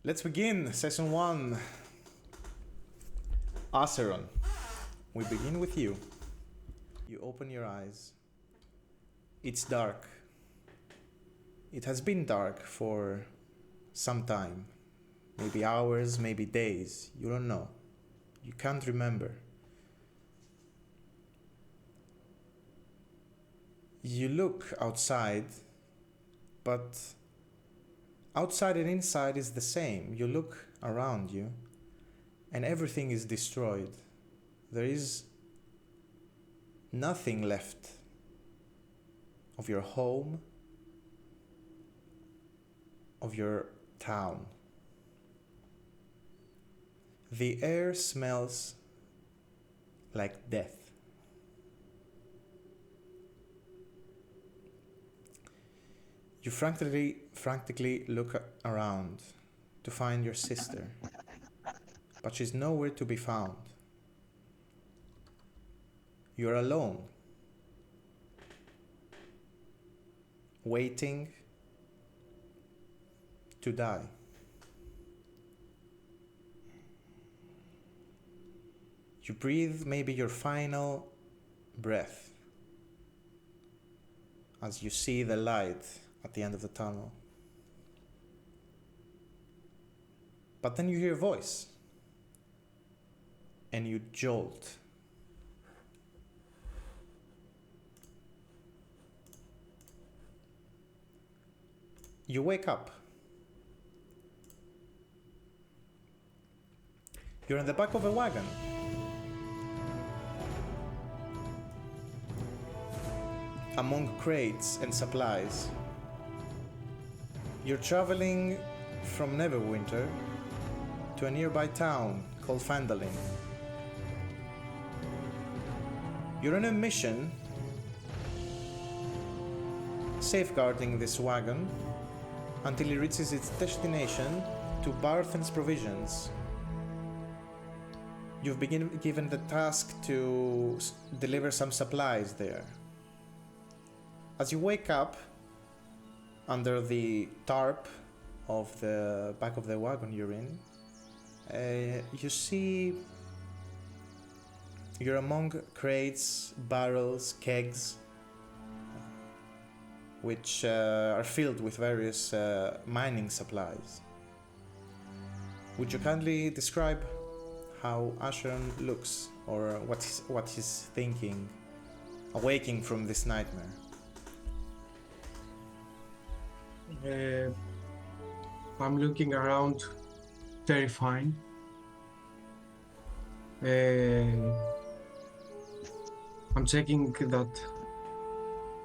Let's begin session 1. Acheron, we begin with you. You open your eyes. It's dark. It has been dark for some time. Maybe hours, maybe days. You don't know. You can't remember. You look outside, but outside and inside is the same. You look around you, and everything is destroyed. There is nothing left of your home, of your town. The air smells like death. You frantically look around to find your sister, but she's nowhere to be found. You're alone, waiting to die. You breathe maybe your final breath as you see the light at the end of the tunnel. But then you hear a voice and you jolt. You wake up. You're in the back of a wagon. Among crates and supplies. You're traveling from Neverwinter to a nearby town called Phandalin. You're on a mission safeguarding this wagon until it reaches its destination to Barthen's provisions. You've been given the task to deliver some supplies there. As you wake up under the tarp of the back of the wagon you're in, you see you're among crates, barrels, kegs, which are filled with various mining supplies. Would you kindly describe how Acheron looks, or what he's thinking, awaking from this nightmare? I'm looking around, terrifying. I'm checking that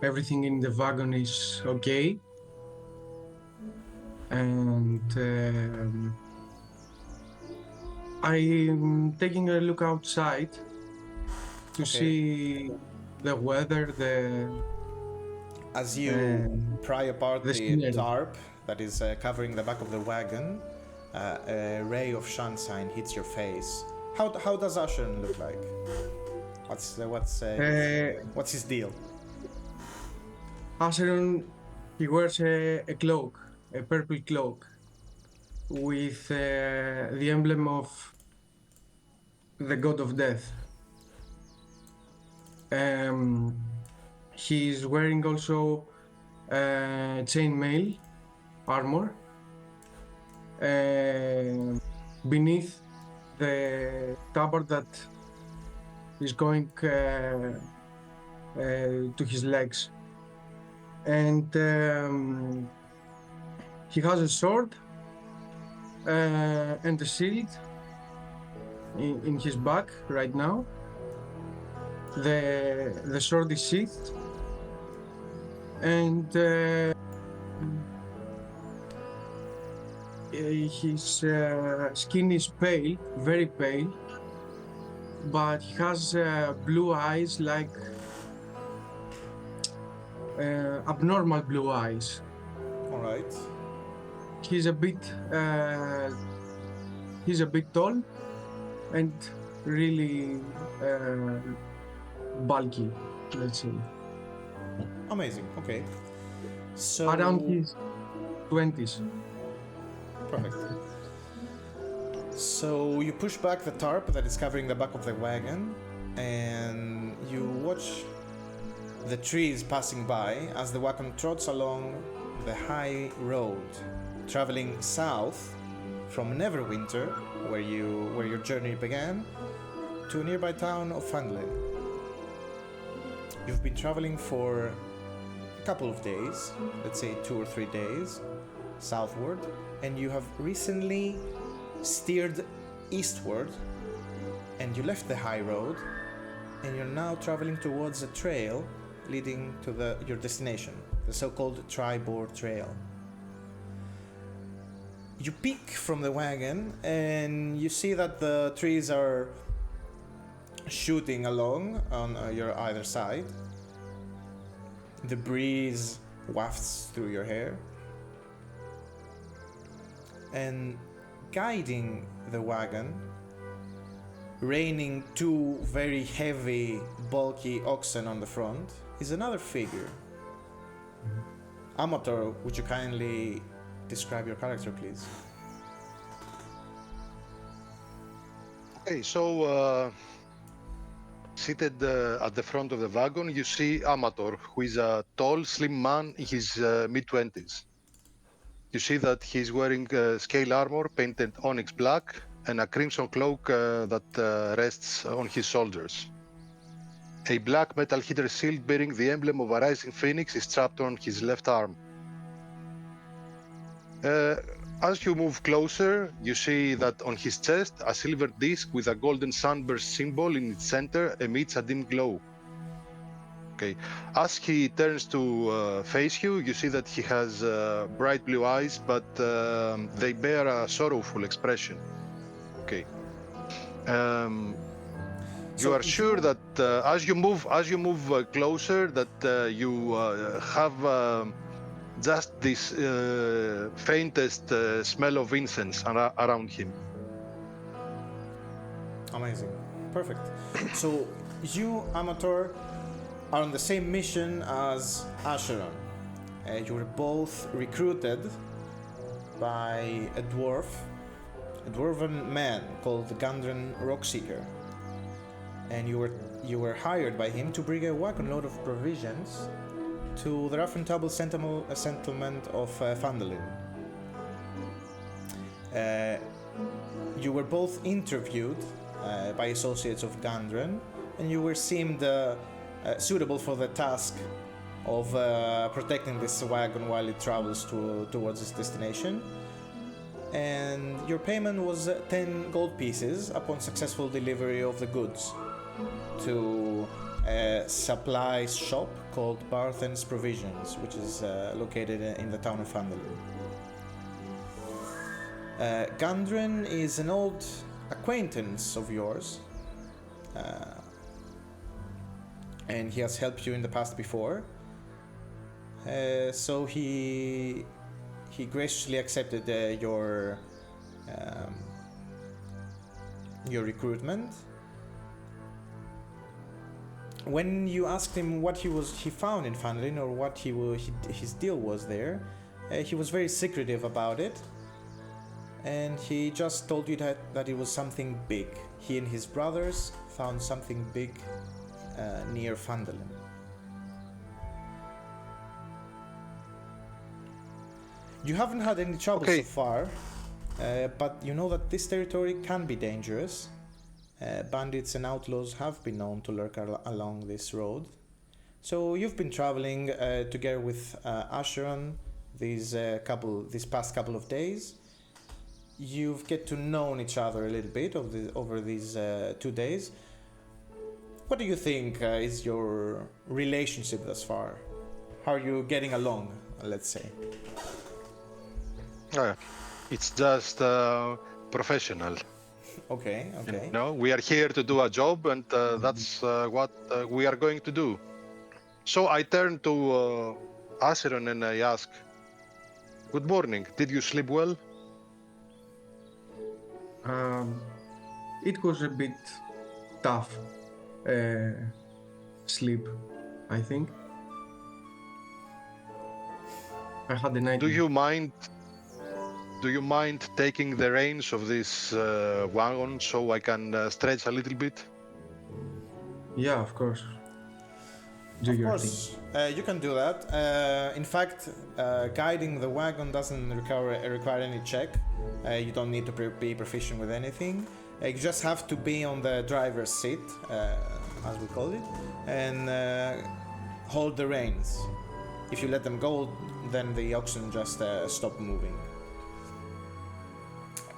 everything in the wagon is okay, and I'm taking a look outside to see the weather, As you pry apart the tarp that is covering the back of the wagon, a ray of sunshine hits your face. How does Acheron look like? What's his deal? Acheron, he wears a cloak, a purple cloak, with the emblem of the god of death. He's wearing also chainmail armor beneath the tabard that is going to his legs. And he has a sword and a shield in his back right now. The sword is sheathed, and his skin is pale, very pale, but he has blue eyes, like abnormal blue eyes. All right. He's a bit tall and really bulky, let's say. Amazing. Okay. So Around his 20s. perfect. So you push back the tarp that is covering the back of the wagon, and you watch the trees passing by as the wagon trots along the high road, traveling south from Neverwinter, where your journey began, to a nearby town of Phandalin. You've been traveling for a couple of days, let's say 2 or 3 days, southward, and you have recently steered eastward, and you left the high road, and you're now traveling towards a trail leading to your destination, the so-called Tribor Trail. You peek from the wagon, and you see that the trees are shooting along on your either side. The breeze wafts through your hair, and guiding the wagon, reining 2 very heavy, bulky oxen on the front, is another figure. Amator, would you kindly describe your character, please? Okay, so seated at the front of the wagon, you see Amator, who is a tall, slim man in his mid-20s. You see that he's wearing scale armor painted onyx black and a crimson cloak that rests on his shoulders. A black metal heater shield bearing the emblem of a rising phoenix is strapped on his left arm. As you move closer, you see that on his chest, a silver disc with a golden sunburst symbol in its center emits a dim glow. Okay. As he turns to face you, you see that he has bright blue eyes, but they bear a sorrowful expression. Okay. You are sure that as you move closer, that you have just this faintest smell of incense around him. Amazing. Perfect. So you, Amator, are on the same mission as Acheron. You were both recruited by a dwarven man called the Gandran Rockseeker, and you were hired by him to bring a wagon load of provisions to the rough and tumble settlement of Phandalin. You were both interviewed by associates of Gandran, and you were seemed suitable for the task of protecting this wagon while it travels towards its destination. And your payment was 10 gold pieces upon successful delivery of the goods to a supply shop called Barthen's Provisions, which is located in the town of Phandalin. Gandran is an old acquaintance of yours, and he has helped you in the past before. So he graciously accepted your recruitment. When you asked him what he found in Phandalin, or what his deal was there, he was very secretive about it, and he just told you that it was something big. He and his brothers found something big near Phandalin. You haven't had any trouble so far, but you know that this territory can be dangerous. Bandits and outlaws have been known to lurk along this road. So you've been traveling together with Acheron these past couple of days. You've get to know each other a little bit over these 2 days. What do you think is your relationship thus far? How are you getting along, let's say? It's just professional. Okay. You know, we are here to do a job, and that's what we are going to do. So I turn to Acheron and I ask, "Good morning. Did you sleep well?" It was a bit tough sleep, I think. I had a night. Do you mind do you mind taking the reins of this wagon so I can stretch a little bit? Yeah, of course. Do Of your course, you can do that. In fact, guiding the wagon doesn't require any check. You don't need to be proficient with anything. You just have to be on the driver's seat, as we call it, and hold the reins. If you let them go, then the oxen just stop moving.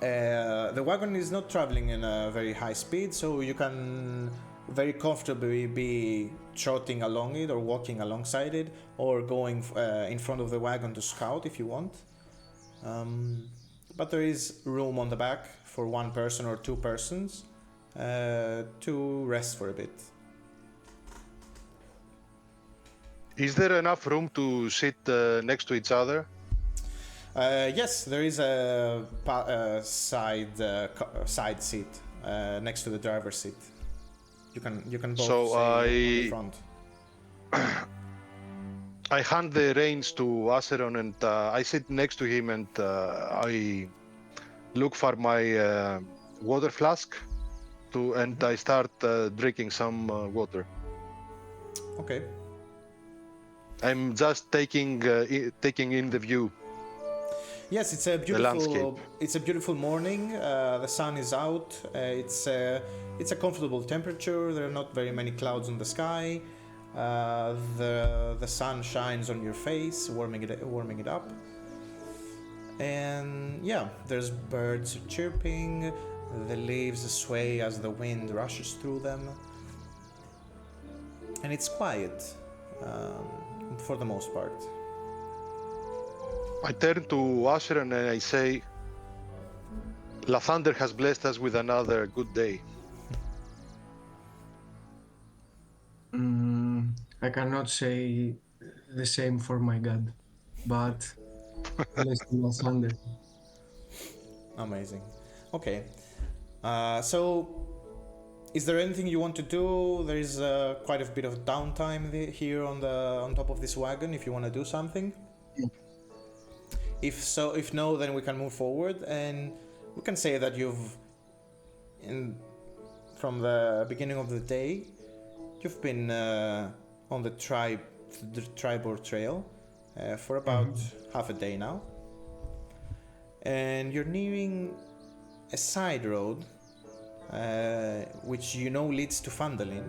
The wagon is not traveling in a very high speed, so you can very comfortably be trotting along it or walking alongside it or going in front of the wagon to scout if you want. But there is room on the back for one person or two persons to rest for a bit. Is there enough room to sit next to each other? Yes, there is a side seat next to the driver's seat. You can both So sit on the front. I hand the reins to Acheron and I sit next to him and I look for my water flask and I start drinking some water. Okay. I'm just taking in the view. Yes, it's a beautiful morning. The sun is out. It's a comfortable temperature. There are not very many clouds in the sky. The sun shines on your face, warming it up. And yeah, there's birds chirping. The leaves sway as the wind rushes through them. And it's quiet for the most part. I turn to Acheron and I say, La Thunder has blessed us with another good day. I cannot say the same for my god, but let's do Lysander. Amazing. Okay. So, is there anything you want to do? There is quite a bit of downtime here on top of this wagon. If you want to do something. If no, then we can move forward, and we can say that from the beginning of the day, you've been on the Tribor Trail for about half a day now, and you're nearing a side road, which you know leads to Phandalin,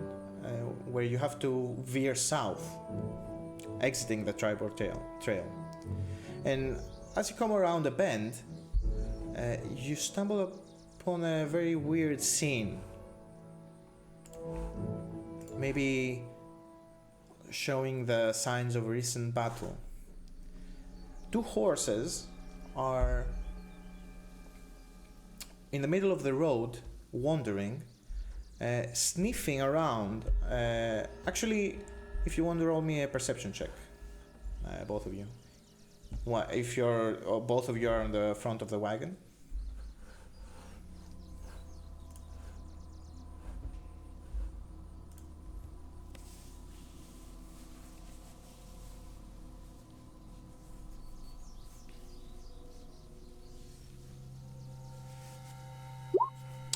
where you have to veer south, exiting the Tribor Trail, and as you come around a bend, you stumble upon a very weird scene. Maybe showing the signs of a recent battle. Two horses are in the middle of the road, wandering, sniffing around. Actually, if you want to roll me a perception check, both of you. If both of you are on the front of the wagon.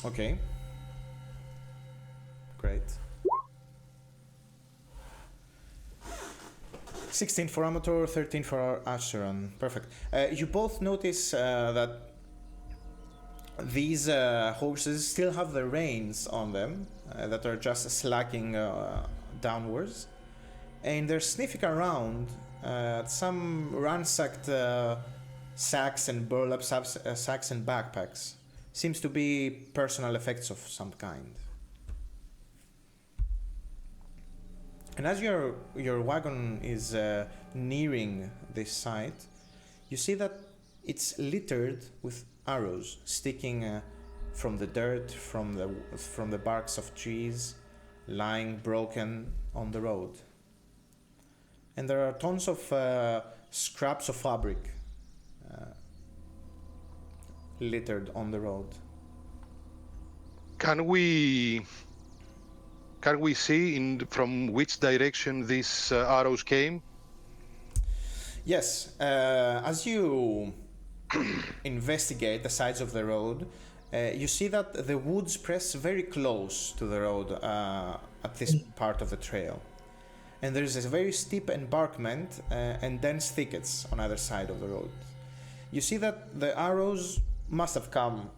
Okay. Great. 16 for Amator, 13 for Acheron. Perfect. You both notice that these horses still have the reins on them that are just slacking downwards, and they're sniffing around some ransacked sacks and burlap sacks and backpacks. Seems to be personal effects of some kind. And as your wagon is nearing this site, you see that it's littered with arrows sticking from the dirt, from the barks of trees, lying broken on the road. And there are tons of scraps of fabric littered on the road. Can we see from which direction these arrows came? Yes, as you investigate the sides of the road, you see that the woods press very close to the road at this part of the trail. And there is a very steep embankment and dense thickets on either side of the road. You see that the arrows must have come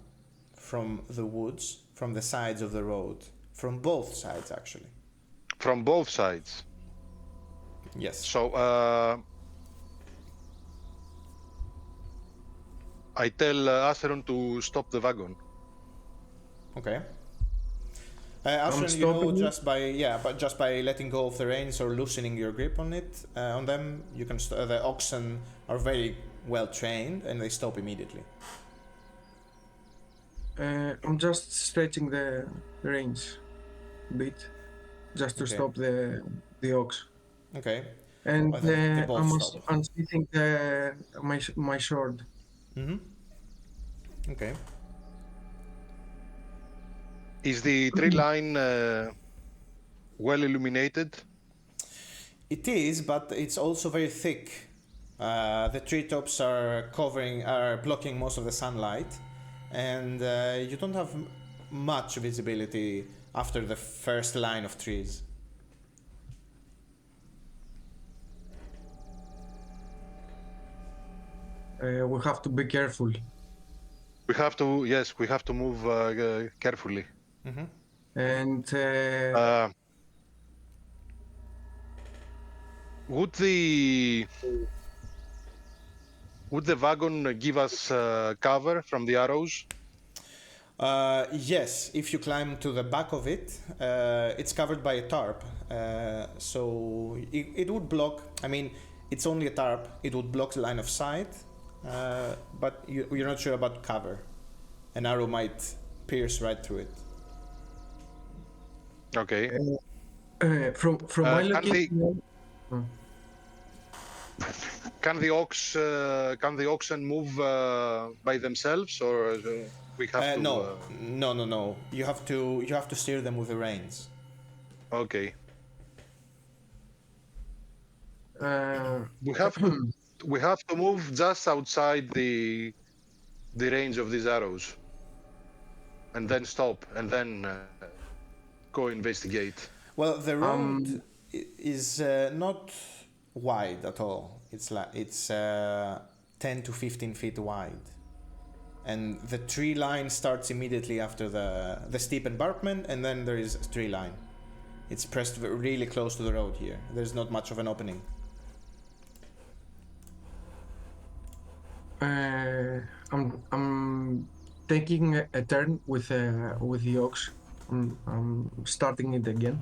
from the woods, from the sides of the road, from both sides actually. From both sides. Yes. So I tell Acheron to stop the wagon. Okay. Acheron, you know, just by letting go of the reins or loosening your grip on it, on them, you can. The oxen are very well trained, and they stop immediately. I'm just stretching the reins a bit, just to stop the ox. Okay. And They both I'm stop. unsheathing my sword. Okay. Is the tree line well illuminated? It is, but it's also very thick. The treetops are blocking most of the sunlight, and you don't have much visibility after the first line of trees. We have to be careful. We have to move carefully. And would the wagon give us cover from the arrows? Yes, if you climb to the back of it, it's covered by a tarp. So it would block, I mean, it's only a tarp, it would block the line of sight, but you're not sure about cover. An arrow might pierce right through it. Okay. From my location... Can the oxen move by themselves, or we have to? No. You have to steer them with the reins. Okay. We have to move just outside the range of these arrows, and then stop, and then go investigate. Well, the road is not wide at all. It's 10 to 15 feet wide, and the tree line starts immediately after the steep embankment, and then there is a tree line. It's pressed really close to the road here. There's not much of an opening. I'm taking a turn with the ox. I'm starting it again.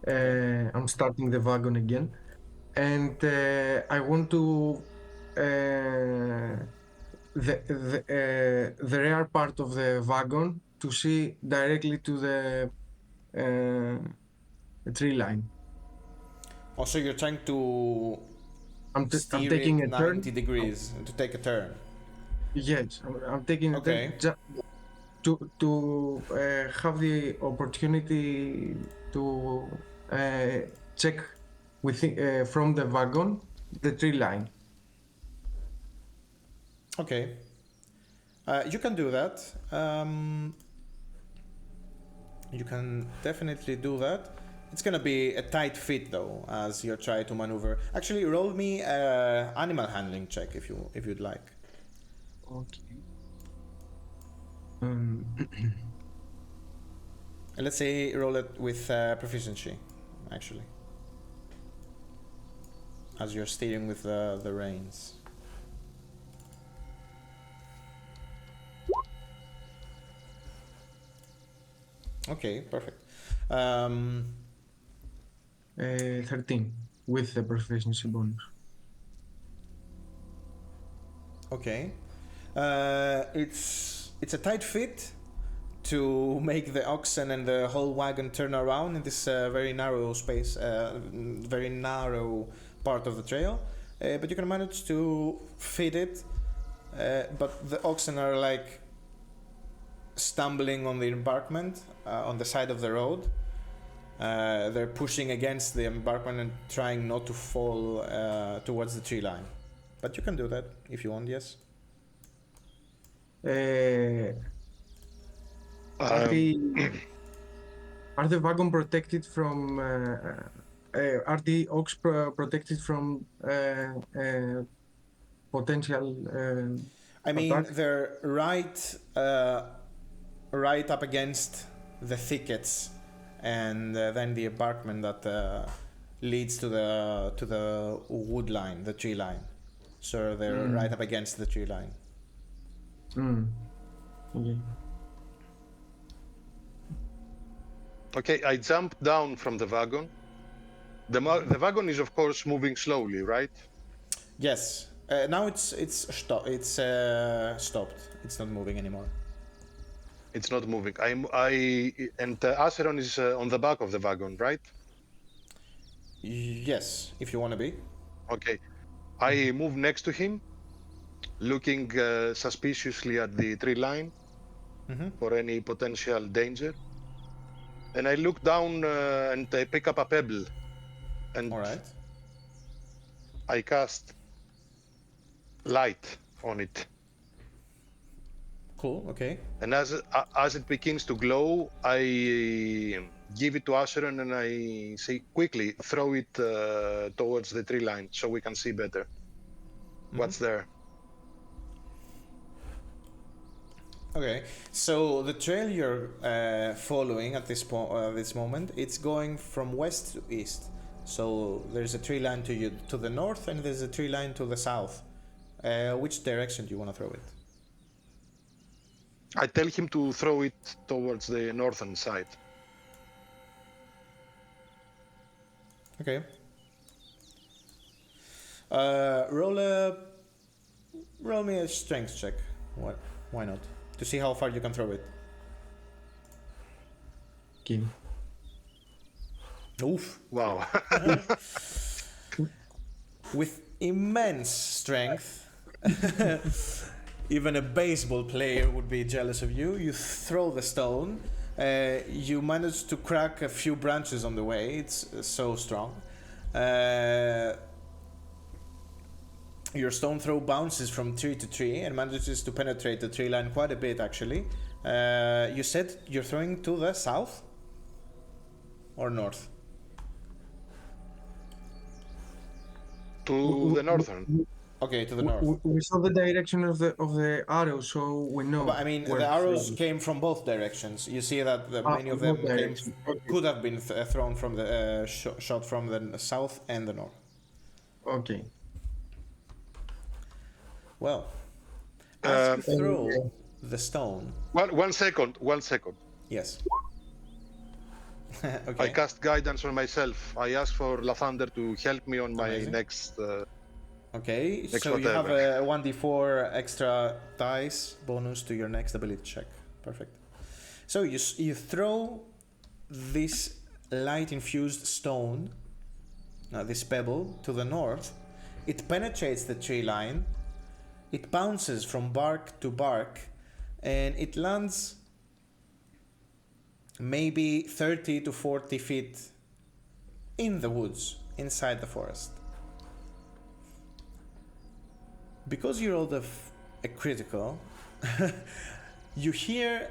I'm starting the wagon again, and I want to the rear part of the wagon to see directly to the tree line. Also, you're trying to I'm steer taking it a 90 turn. degrees to take a turn. Yes, I'm taking a turn to have the opportunity to check from the wagon the tree line. Okay. You can do that. You can definitely do that. It's gonna be a tight fit though, as you try to maneuver. Actually, roll me an animal handling check if you'd like. Okay. Let's say roll it with proficiency, actually, as you're steering with the reins. Okay, perfect. 13 with the proficiency bonus. Okay. It's a tight fit to make the oxen and the whole wagon turn around in this very narrow space, very narrow part of the trail. But you can manage to fit it. But the oxen are like stumbling on the embankment on the side of the road. They're pushing against the embankment and trying not to fall towards the tree line. But you can do that if you want, yes. Uh, are Um, are the wagon protected from? Are the ox protected from potential I mean, attack? they're right up against the thickets, and then the embankment that leads to the wood line, the tree line. So they're right up against the tree line. Okay. okay, I jump down from the wagon. The wagon is, of course, moving slowly, right? Yes. Now it's stopped. It's not moving anymore. It's not moving. And Acheron is on the back of the wagon, right? Yes, if you want to be. Okay. I move next to him, looking suspiciously at the tree line for any potential danger. And I look down and I pick up a pebble. And All right. I cast light on it. Cool. Okay. And as it begins to glow, I give it to Acheron and I say, quickly, throw it towards the tree line so we can see better what's there. Okay. So the trail you're following at this moment, it's going from west to east. So there's a tree line to the north, and there's a tree line to the south. Which direction do you want to throw it? I tell him to throw it towards the northern side. Okay. Roll me a strength check. What? Why not? To see how far you can throw it. Okay. Oof. Wow. With immense strength, even a baseball player would be jealous of you. You throw the stone. You manage to crack a few branches on the way. It's so strong. Your stone throw bounces from tree to tree and manages to penetrate the tree line quite a bit, actually. You said you're throwing to the south or north? To the northern. Okay, to the north. We saw the direction of the arrows, so we know. But I mean, the arrows came from both directions. You see that many of them could have been thrown from the shot from the south and the north. Okay. Well, as you throw the stone. One second. Yes. Okay. I cast guidance on myself. I ask for Lathander to help me on my next. Okay, so whatever. you have a 1d4 extra dice bonus to your next ability check. Perfect. So you throw this light-infused stone, this pebble, to the north. It penetrates the tree line. It bounces from bark to bark, and it lands maybe 30 to 40 feet in the woods, inside the forest. Because you rolled a critical, you hear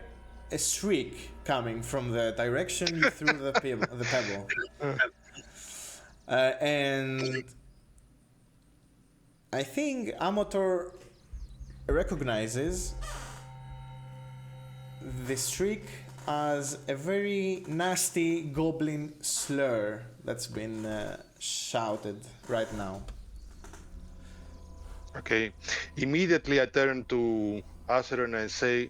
a shriek coming from the direction you threw the pebble. And I think Amator recognizes the shriek as a very nasty goblin slur that's been shouted right now. Okay. Immediately I turn to Acheron and I say,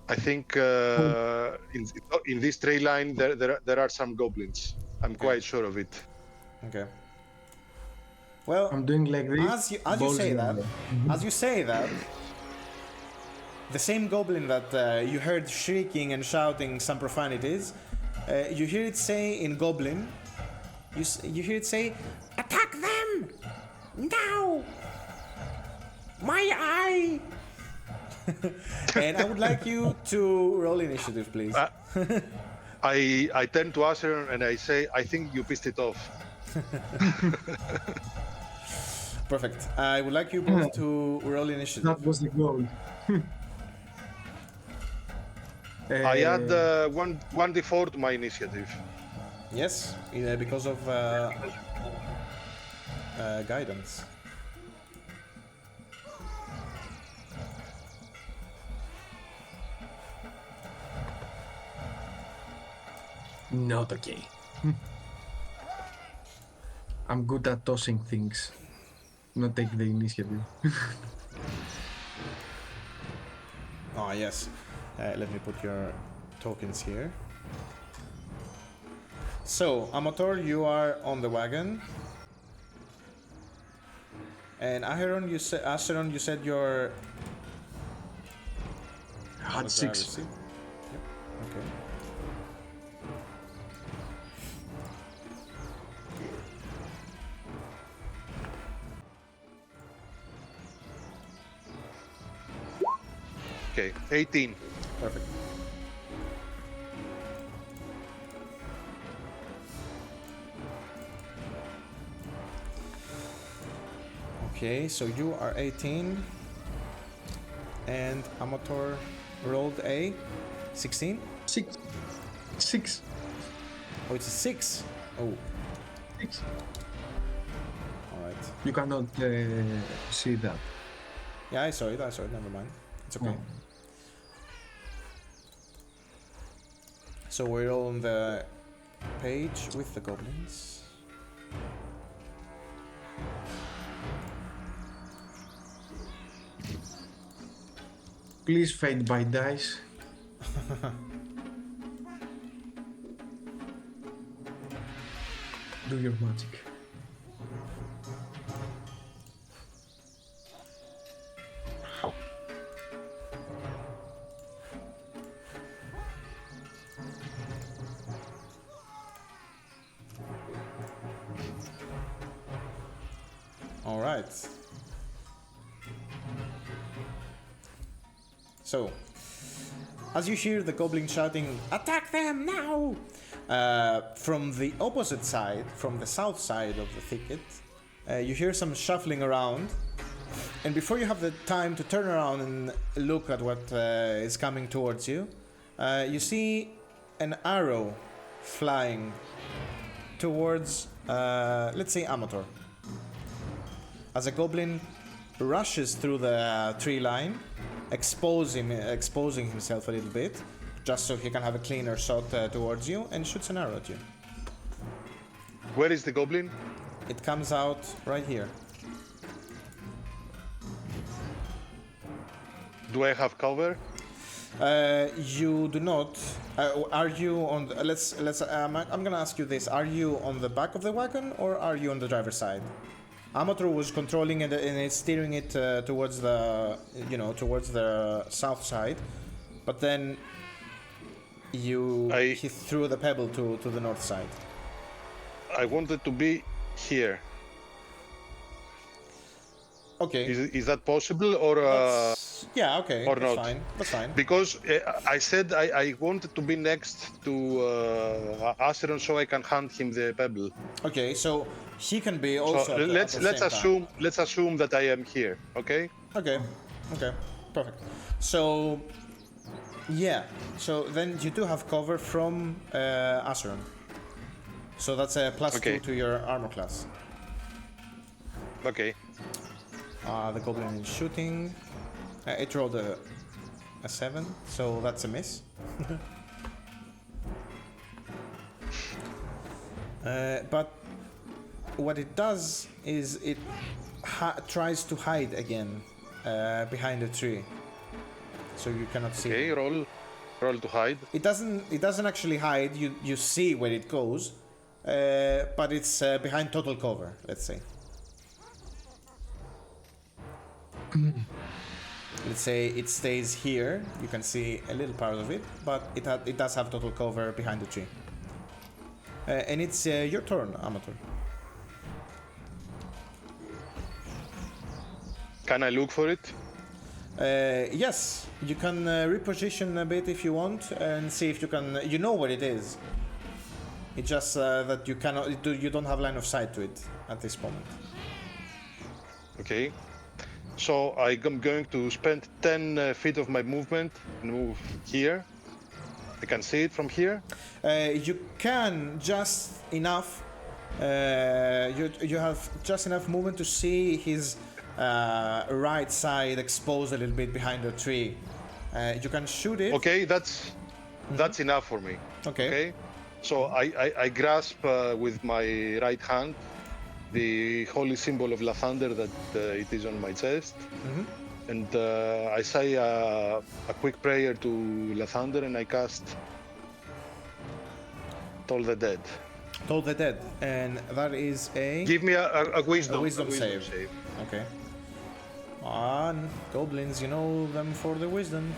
I think in this tree line there are some goblins. I'm quite sure of it. Okay. Well, I'm doing like this. As you say that, the same goblin that you heard shrieking and shouting some profanities, you hear it say in goblin, you hear it say, "Attack them! Now! My eye!" And I would like you to roll initiative, please. I turn to Acheron and I say, I think you pissed it off. Perfect. I would like you both to roll initiative. That was the goal. I add one d4 to my initiative. Yes, because of guidance. Not okay. I'm good at tossing things. Not take the initiative. Oh, yes. Let me put your tokens here. So, Amator, you are on the wagon. And Acheron, you said you're... Had 6. Yep. Okay. Okay, 18. Perfect. Okay, so you are 18. And Amator rolled a 16? 6. 6. Oh, it's a 6. Oh, 6. alright. You cannot see that. Yeah, I saw it, never mind. It's okay. Oh. So we're on the page with the goblins. Please fade by dice. Do your magic. All right. So, as you hear the goblin shouting, "Attack them now!" From the opposite side, from the south side of the thicket, you hear some shuffling around. And before you have the time to turn around and look at what is coming towards you, you see an arrow flying towards, let's say, Amator. As a goblin rushes through the tree line, exposing himself a little bit, just so he can have a cleaner shot towards you, and shoots an arrow at you. Where is the goblin? It comes out right here. Do I have cover? You do not. Are you on? I'm gonna ask you this: are you on the back of the wagon, or are you on the driver's side? Amator was controlling it and is steering it towards the, towards the south side, but then he threw the pebble to the north side. I wanted to be here. Okay. Is that possible, or yeah, okay, or that's not? fine. That's fine. Because I said I wanted to be next to Acheron so I can hand him the pebble. Okay, so he can be also. So at the same time. let's assume that I am here. Okay. Okay, perfect. So, yeah, so then you do have cover from Acheron. So that's a +2 to your armor class. Okay. The goblin is shooting. It rolled a 7, so that's a miss. But what it does is it tries to hide again behind a tree, so you cannot see. Okay, roll to hide. It doesn't actually hide. You see where it goes, but it's behind total cover. Let's say. Let's say it stays here. You can see a little part of it, but it does have total cover behind the tree. And it's your turn, Amator. Can I look for it? Yes, you can reposition a bit if you want and see if you can. You know where it is. It's just that you cannot. You don't have line of sight to it at this moment. Okay. So I'm going to spend 10 feet of my movement and move here. I can see it from here. You can just enough. You have just enough movement to see his right side exposed a little bit behind the tree. You can shoot it. Okay, that's enough for me. Okay. So I grasp with my right hand the holy symbol of Lathander that it is on my chest. And I say a quick prayer to Lathander and I cast Toll the Dead. Toll the Dead, and that is a. Give me a wisdom. A wisdom save. Okay. Goblins, you know them for the wisdom.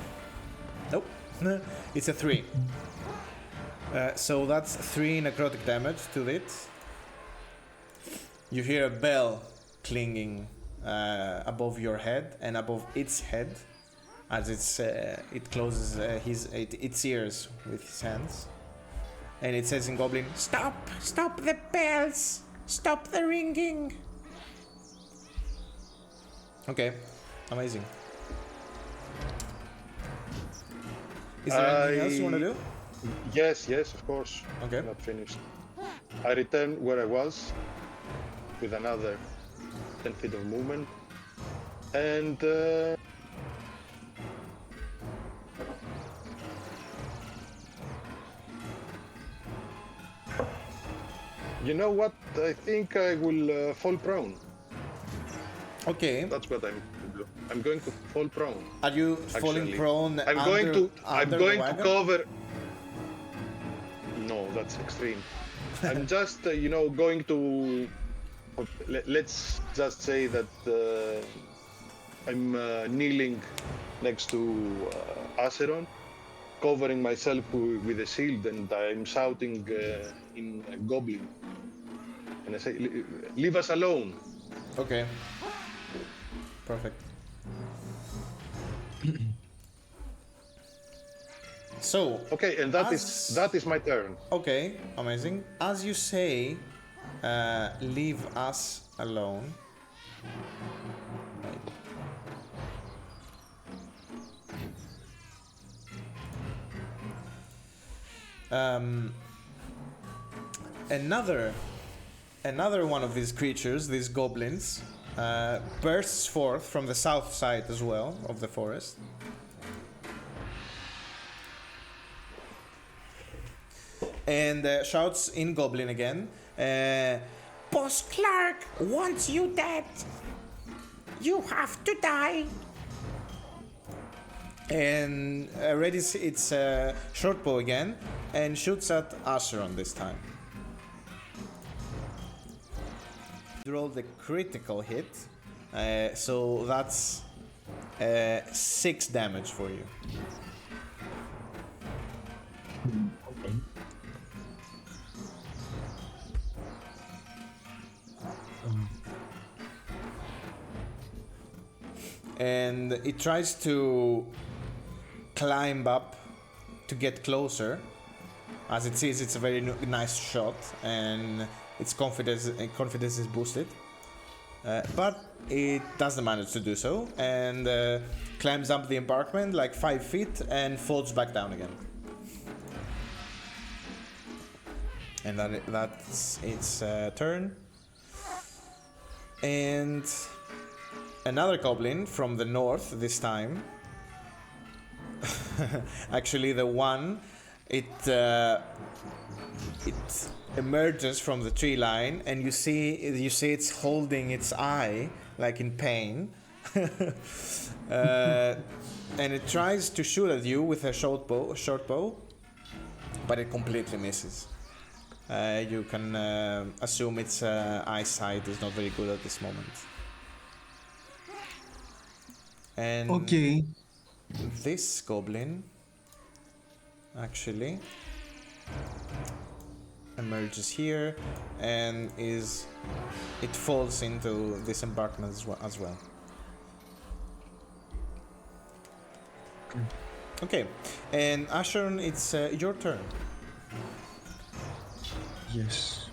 Nope. It's a 3. So that's 3 necrotic damage to it. You hear a bell clanging above your head and above its head as it closes its ears with his hands. And it says in Goblin, "Stop! Stop the bells! Stop the ringing!" Okay, amazing. Is there anything else you want to do? Yes, of course. Okay. Not finished. I return where I was with another 10 feet of movement. And you know what? I think I will fall prone. Okay. That's what I'm going to fall prone. Are you falling Actually. prone? I'm going to cover. No, that's extreme. I'm just going to. Let's just say that I'm kneeling next to Acheron, covering myself with a shield, and I'm shouting in Goblin. And I say, "Leave us alone." Okay. Perfect. So. Okay, and that is my turn. Okay, amazing. As you say, leave us alone. Another one of these creatures, these goblins, bursts forth from the south side as well of the forest. And shouts in Goblin again, "Boss Clark wants you dead. You have to die." And readies its short bow again and shoots at Acheron this time. Roll the critical hit, so that's 6 damage for you. Okay. And it tries to climb up to get closer. As it sees, it's a very nice shot, and its confidence is boosted. But it doesn't manage to do so, and climbs up the embankment like 5 feet and falls back down again. And that's its turn. And another goblin from the north this time. Actually, the one it emerges from the tree line, and you see it's holding its eye like in pain, and it tries to shoot at you with a short bow, but it completely misses. You can assume its eyesight is not very good at this moment. And Okay. this goblin actually emerges here and it falls into this embankment as well. Okay, and Acheron, it's your turn. Yes.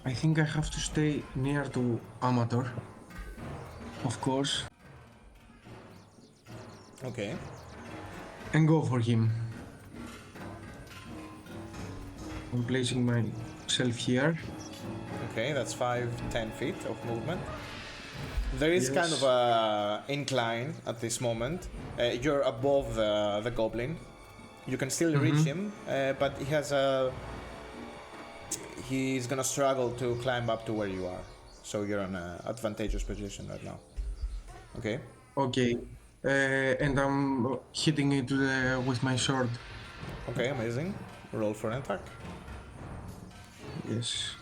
I think I have to stay near to Amator, of course, Okay. and go for him. I'm placing myself here. Okay, that's 5-10 feet of movement. There is kind Yes. of a incline at this moment. You're above the goblin. You can still reach him, but he has a. He's gonna struggle to climb up to where you are. So you're in an advantageous position right now. Okay. Okay. And I'm hitting it with my sword. Okay, amazing. Roll for an attack. Yes.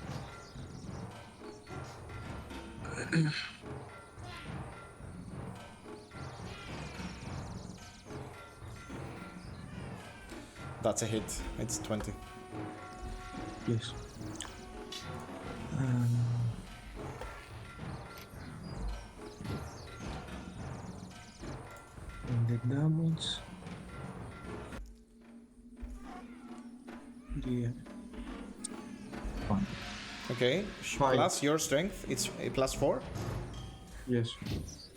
That's a hit. It's 20. Yes. And the damage. Yeah. Okay. Five. Plus your strength. It's plus 4. Yes.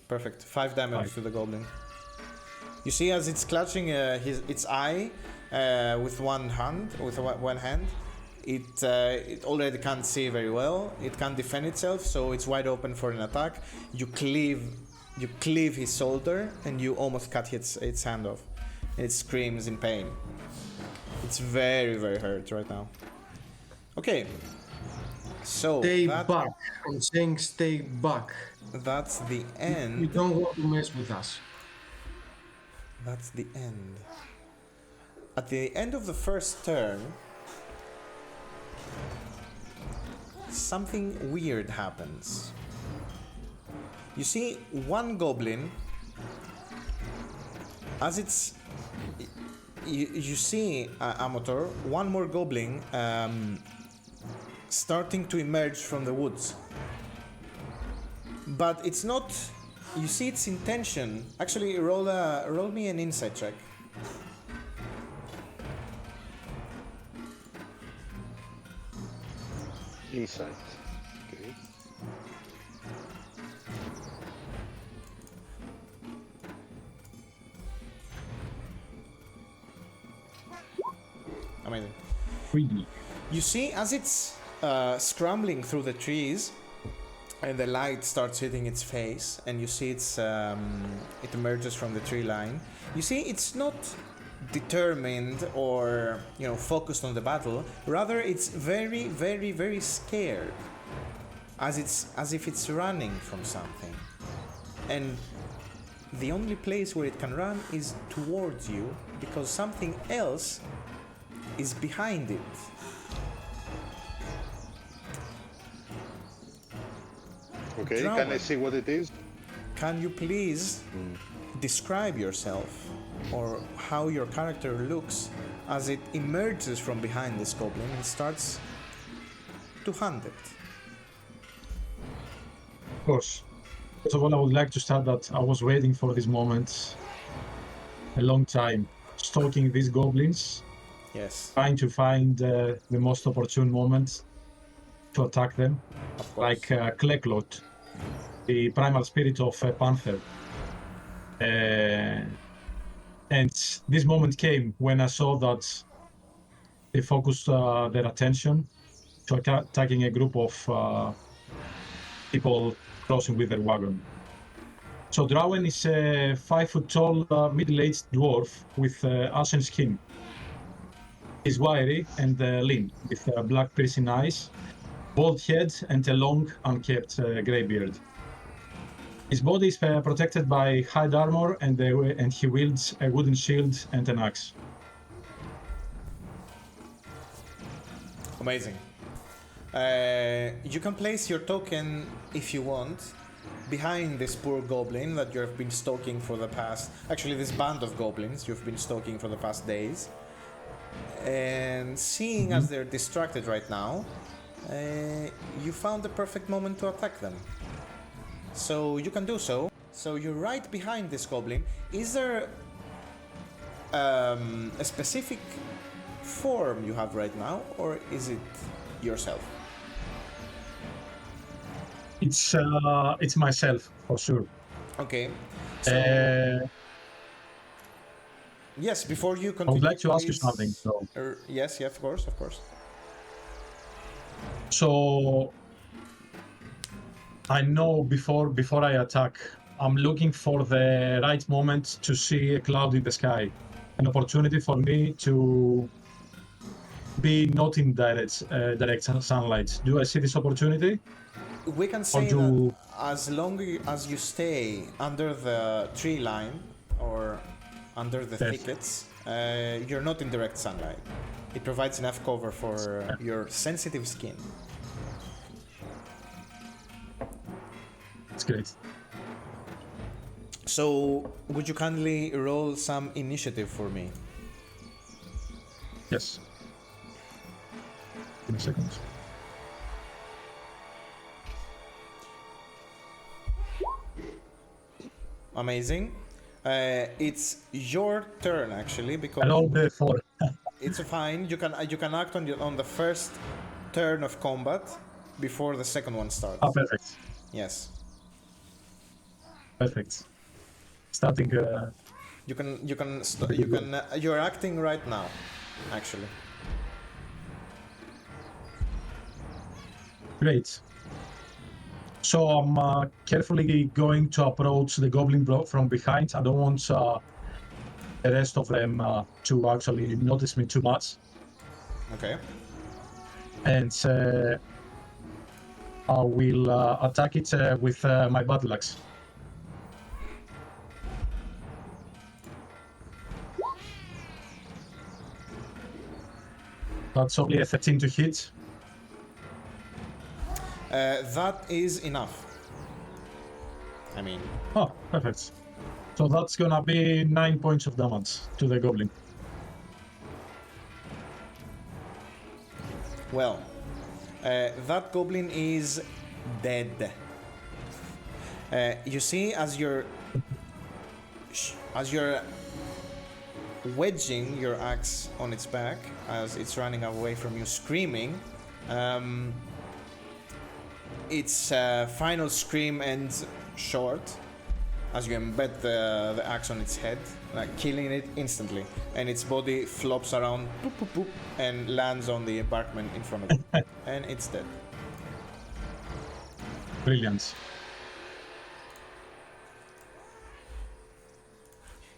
Perfect. 5 damage to the goblin. You see, as it's clutching its eye with one hand, it already can't see very well. It can't defend itself, so it's wide open for an attack. You cleave his shoulder, and you almost cut its hand off. It screams in pain. It's very, very hurt right now. Okay. So Stay back. I'm saying stay back. that's the end. You don't want to mess with us. That's the end. At the end of the first turn, something weird happens. You see one goblin, as it's... You see, Amator, one more goblin starting to emerge from the woods. But it's not... You see its intention. Actually, roll me an insight check. Insight. Okay. Amazing. 3D. You see, as it's scrambling through the trees, and the light starts hitting its face, and you see it emerges from the tree line. You see, it's not determined or focused on the battle. Rather, it's very, very, very scared, as if it's running from something. And the only place where it can run is towards you, because something else is behind it. Okay, Drawen. can I see what it is? Can you please describe yourself or how your character looks as it emerges from behind this goblin and starts to hunt it? Of course. First of all, I would like to start that I was waiting for this moment a long time, stalking these goblins, Yes, trying to find the most opportune moment to attack them, of course. like Cleric, the primal spirit of Panther. And this moment came when I saw that they focused their attention to attacking a group of people crossing with their wagon. So Drawen is a 5-foot-tall, middle-aged dwarf with ashen skin. He's wiry and lean, with black piercing eyes, bald head, and a long, unkempt grey beard. His body is protected by hide armor, and he wields a wooden shield and an axe. Amazing. You can place your token, if you want, behind this poor goblin that you have been stalking for the past... Actually, this band of goblins you've been stalking for the past days. And seeing as they're distracted right now, you found the perfect moment to attack them. So you can do so. So you're right behind this goblin. Is there a specific form you have right now, or is it yourself? It's myself for sure. Okay. So yes, before you I continue, would like to ask you please- something. So, yes, of course, of course. so I know before I attack, I'm looking for the right moment to see a cloud in the sky, an opportunity for me to be not in direct sunlight. Do I see this opportunity? We can say do- that as long as you stay under the tree line or under the Yes. thickets, you're not in direct sunlight. It provides enough cover for your sensitive skin. It's great. So, would you kindly roll some initiative for me? Yes. Give me a second. Amazing. It's your turn actually, because And all the four. it's fine. You can act on the first turn of combat before the second one starts. Ah, perfect. Yes. Perfect. Starting. You're acting right now, actually. Great. So I'm carefully going to approach the goblin from behind. I don't want the rest of them to actually notice me too much. Okay. And I will attack it with my battle axe. That's only a 13 to hit. That is enough. I mean, Oh, perfect. So that's gonna be 9 points of damage to the goblin. well, that goblin is dead. You see, as you're wedging your axe on its back, as it's running away from you, screaming, its final scream ends short as you embed the axe on its head, like killing it instantly, and its body flops around boop, boop, boop, and lands on the embankment in front of it, and it's dead. Brilliant.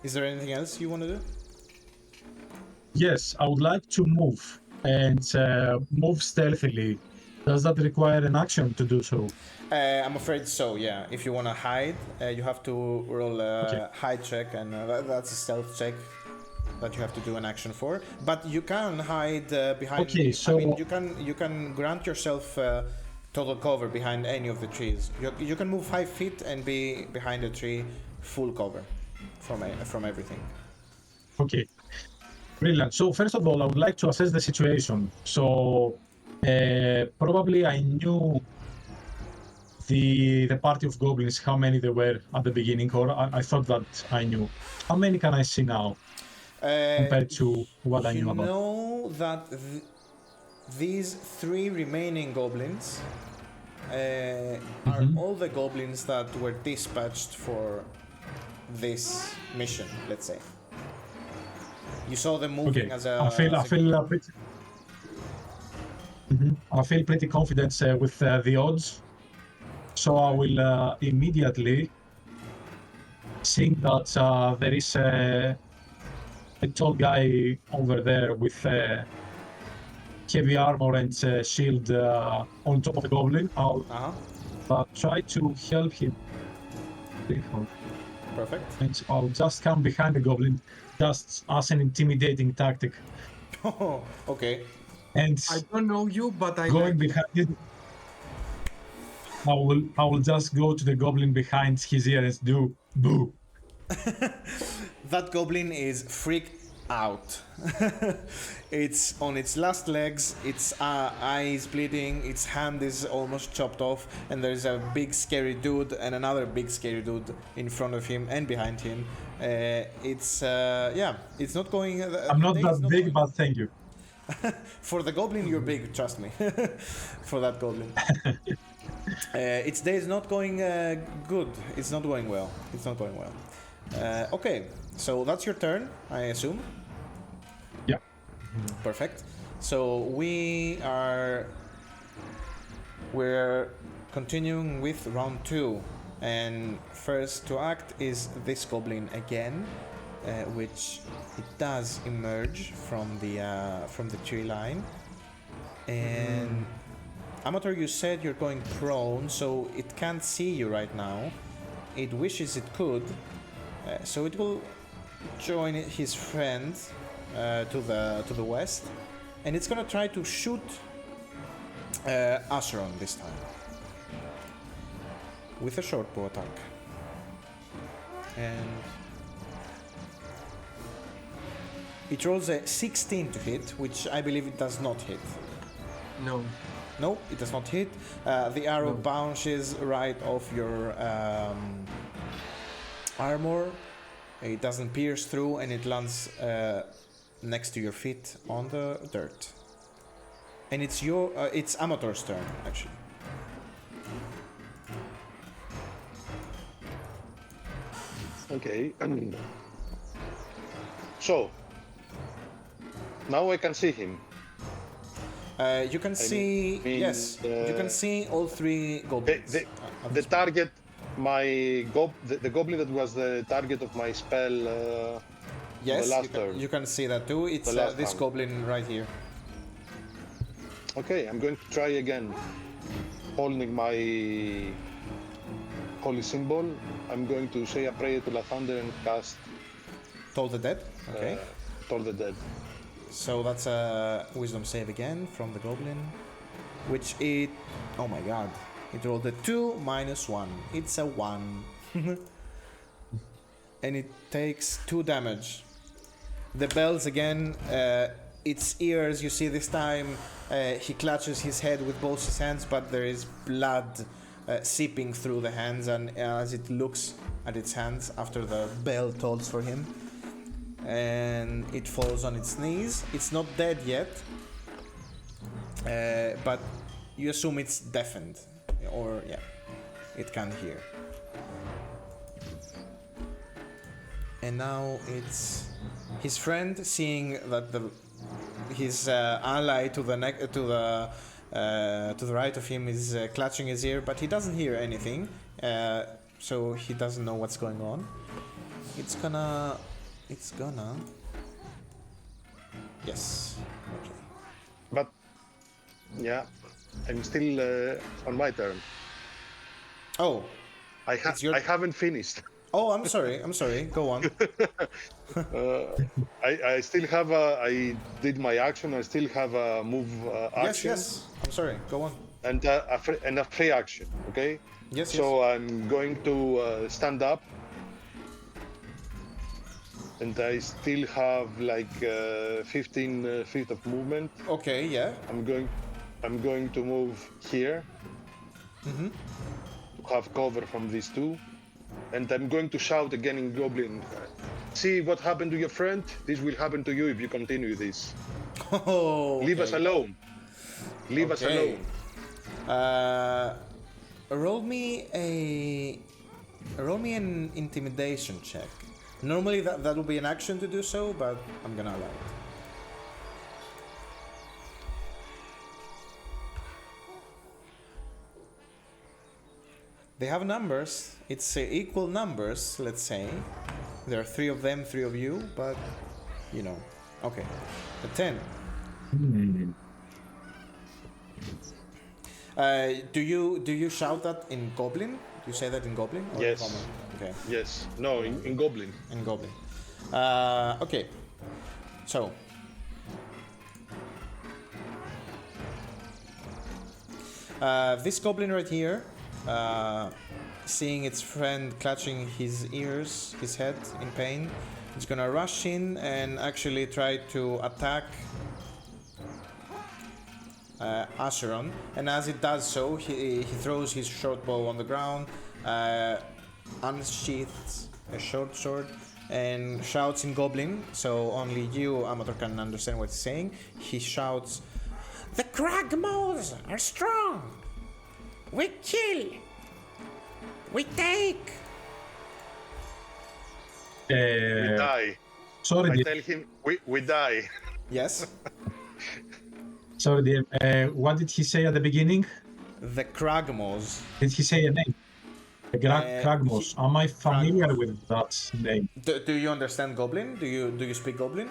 Is there anything else you want to do? Yes, I would like to move and move stealthily. Does that require an action to do so? I'm afraid so, yeah. If you want to hide, you have to roll a Okay. hide check, and that's a stealth check that you have to do an action for. But you can hide behind. Okay, so- I mean, you can grant yourself total cover behind any of the trees. You can move 5 feet and be behind a tree, full cover from everything. Okay, brilliant. So first of all, I would like to assess the situation. So probably I knew the party of goblins, how many there were at the beginning, or I thought that I knew. How many can I see now compared to what I knew You about? know that these 3 remaining goblins are all the goblins that were dispatched for this mission, let's say. You saw them moving Okay, as a. I feel pretty. I feel pretty confident with the odds, so I will immediately think that there is a tall guy over there with heavy armor and shield on top of the goblin. I'll try to help him. Perfect. And I'll just come behind the goblin, just as an intimidating tactic. Oh, okay. And I don't know you, but I going like behind it, I will just go to the goblin behind his ear and do boo. That goblin is freaked out. It's on its last legs, its eye is bleeding, its hand is almost chopped off, and there's a big scary dude and another big scary dude in front of him and behind him, It's yeah, it's not going. I'm not the day that is not big, going- but thank you. For the goblin, you're big. Trust me. For that goblin, its day is not going good. It's not going well. It's not going well. Okay, so that's your turn, I assume. Yeah. Perfect. So we're continuing with round 2, and first to act is this goblin again, which it does emerge from the tree line. And Amator, you said you're going prone, so it can't see you right now. It wishes it could, so it will join his friend to the west, and it's gonna try to shoot Acheron this time with a short bow attack. And it rolls a 16 to hit, which I believe it does not hit. No. No, it does not hit. The arrow bounces right off your armor. It doesn't pierce through, and it lands next to your feet on the dirt. And it's it's Amator's turn, actually. Okay. So now I can see him. You can see, yes, you can see all 3 goblins. The target, the goblin that was the target of my spell. Yes, the last turn. you can see that too. It's this round. goblin right here. Okay, I'm going to try again. Holding my holy symbol, I'm going to say a prayer to Lathander and cast Toll the Dead. Okay. Toll the Dead. So that's a wisdom save again from the goblin, which it, oh my god, it rolled a 2 minus 1. It's a 1. And it takes 2 damage. The bells again, its ears, you see this time, he clutches his head with both his hands, but there is blood seeping through the hands, and as it looks at its hands after the bell tolls for him, and it falls on its knees. It's not dead yet, but you assume it's deafened, or yeah, it can't hear. And now it's his friend, seeing that his ally to the right of him is clutching his ear, but he doesn't hear anything, so he doesn't know what's going on. It's gonna yes. Okay. But yeah, I'm still on my turn. Oh, I haven't finished. oh, I'm sorry, go on. I still have I did my action. I still have a move action. Yes, I'm sorry, go on. And a free action. Okay. Yes, So I'm going to stand up, and I still have like 15 feet of movement. Okay, yeah. I'm going to move here to have cover from these 2, and I'm going to shout again in Goblin. See what happened to your friend? This will happen to you if you continue this. Oh, Leave us alone. Leave us alone. Roll me an intimidation check. Normally that will be an action to do so, but I'm gonna allow it. They have numbers. It's equal numbers, let's say. There are 3 of them, 3 of you, but you know. Okay, a 10. Do you shout that in Goblin? Do you say that in Goblin? Or Yes. in common? Okay. Yes. No, in Goblin. In Goblin. Okay. So. This Goblin right here, seeing its friend clutching his ears, his head in pain, it's gonna rush in and actually try to attack Acheron, and as it does so, he throws his short bow on the ground, unsheaths a short sword, and shouts in Goblin, so only you, Amator, can understand what he's saying. He shouts, "The Kragmos are strong! We kill! We take!" We die. Sorry, I DM. tell him, we die. Yes? Sorry, DM. What did he say at the beginning? The Kragmos. Did he say a name? Kragmos. Am I familiar with that name? Do you understand Goblin? Do you speak Goblin?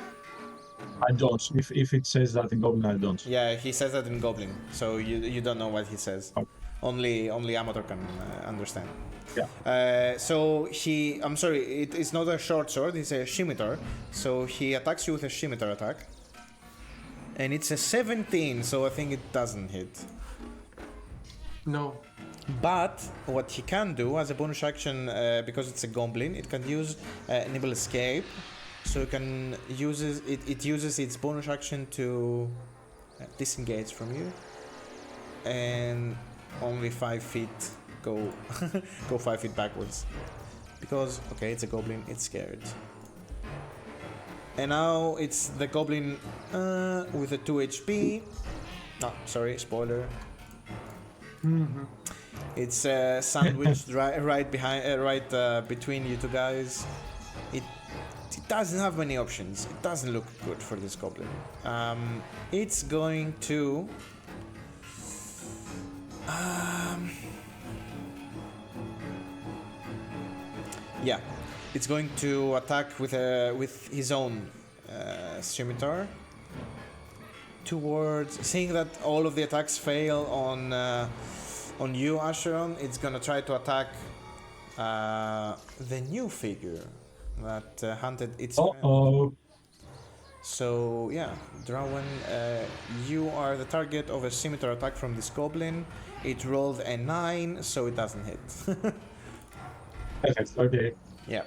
I don't. If it says that in Goblin, I don't. Yeah, he says that in Goblin, so you don't know what he says. Okay. Only Amator can understand. Yeah. So I'm sorry, it's not a short sword, it's a scimitar. So he attacks you with a scimitar attack. And it's a 17, so I think it doesn't hit. No. But what he can do as a bonus action, because it's a goblin, it can use nimble escape. So it can it uses its bonus action to disengage from you, and only 5 feet go 5 feet backwards, because okay, it's a goblin, it's scared. And now it's the goblin with a 2 HP. Oh, sorry, spoiler. It's sandwiched right behind, between you two guys. It doesn't have many options. It doesn't look good for this goblin. It's going to. Yeah, it's going to attack with his own scimitar. Towards, seeing that all of the attacks fail on you, Acheron, it's gonna try to attack the new figure that hunted its friend. Uh-oh. So yeah, Drawen, you are the target of a scimitar attack from this goblin. It rolled a 9, so it doesn't hit. Perfect. Okay. Yeah.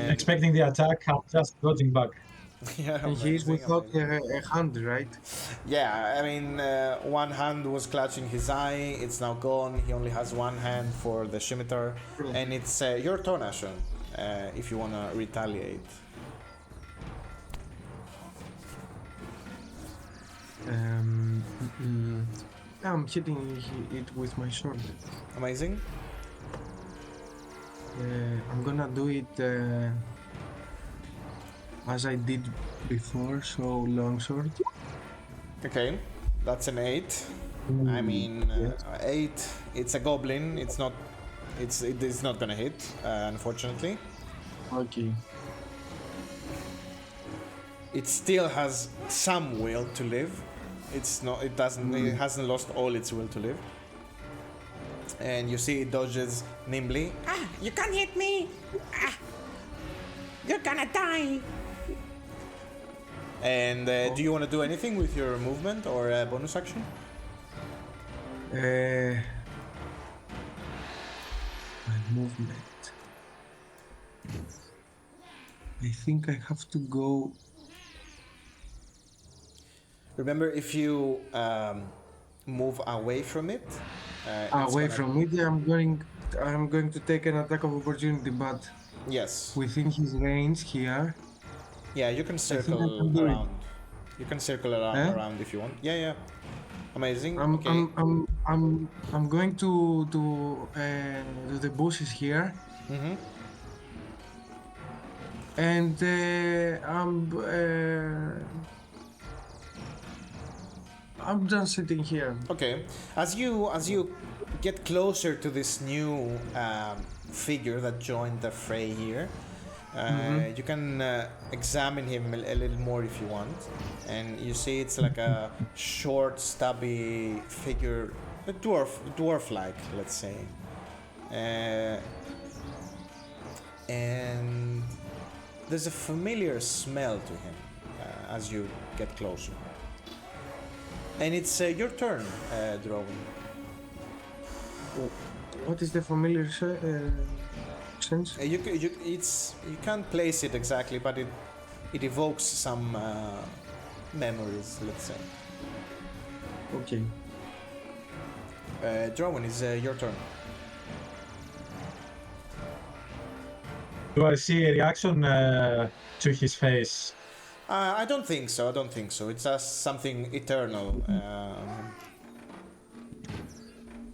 Expecting the attack, I'm just dodging back. Yeah, And he's amazing, without amazing. a hand, right? Yeah, I mean, one hand was clutching his eye, it's now gone. He only has one hand for the scimitar. And it's your turn, Acheron, if you want to retaliate. I'm hitting it with my sword. Amazing. I'm gonna do it as I did before, so longsword. Okay, that's an 8. I mean, 8. It's a goblin. It's not gonna hit, unfortunately. Okay. It still has some will to live. It's not. It doesn't. It hasn't lost all its will to live. And you see it dodges nimbly. Ah! You can't hit me! Ah! You're gonna die! And do you want to do anything with your movement or bonus action? My movement. I think I have to go. Remember, if you move away from it, Away from it, I'm going to take an attack of opportunity, but yes, within his range here. yeah, you can think I circle can do it. around. You can circle around if you want. Yeah, yeah, amazing. Okay. I'm going to do the bushes here, Mm-hmm. and I'm just sitting here. Okay, as you get closer to this new figure that joined the fray here, you can examine him a little more if you want, and you see it's like a short, stubby figure, a dwarf-like, let's say, and there's a familiar smell to him as you get closer. And it's your turn, Drawen. What is the familiar sense? You can't place it exactly, but it evokes some memories, let's say. Okay. Drawen, is your turn. Do I see a reaction to his face? I don't think so. I don't think so. It's just something eternal.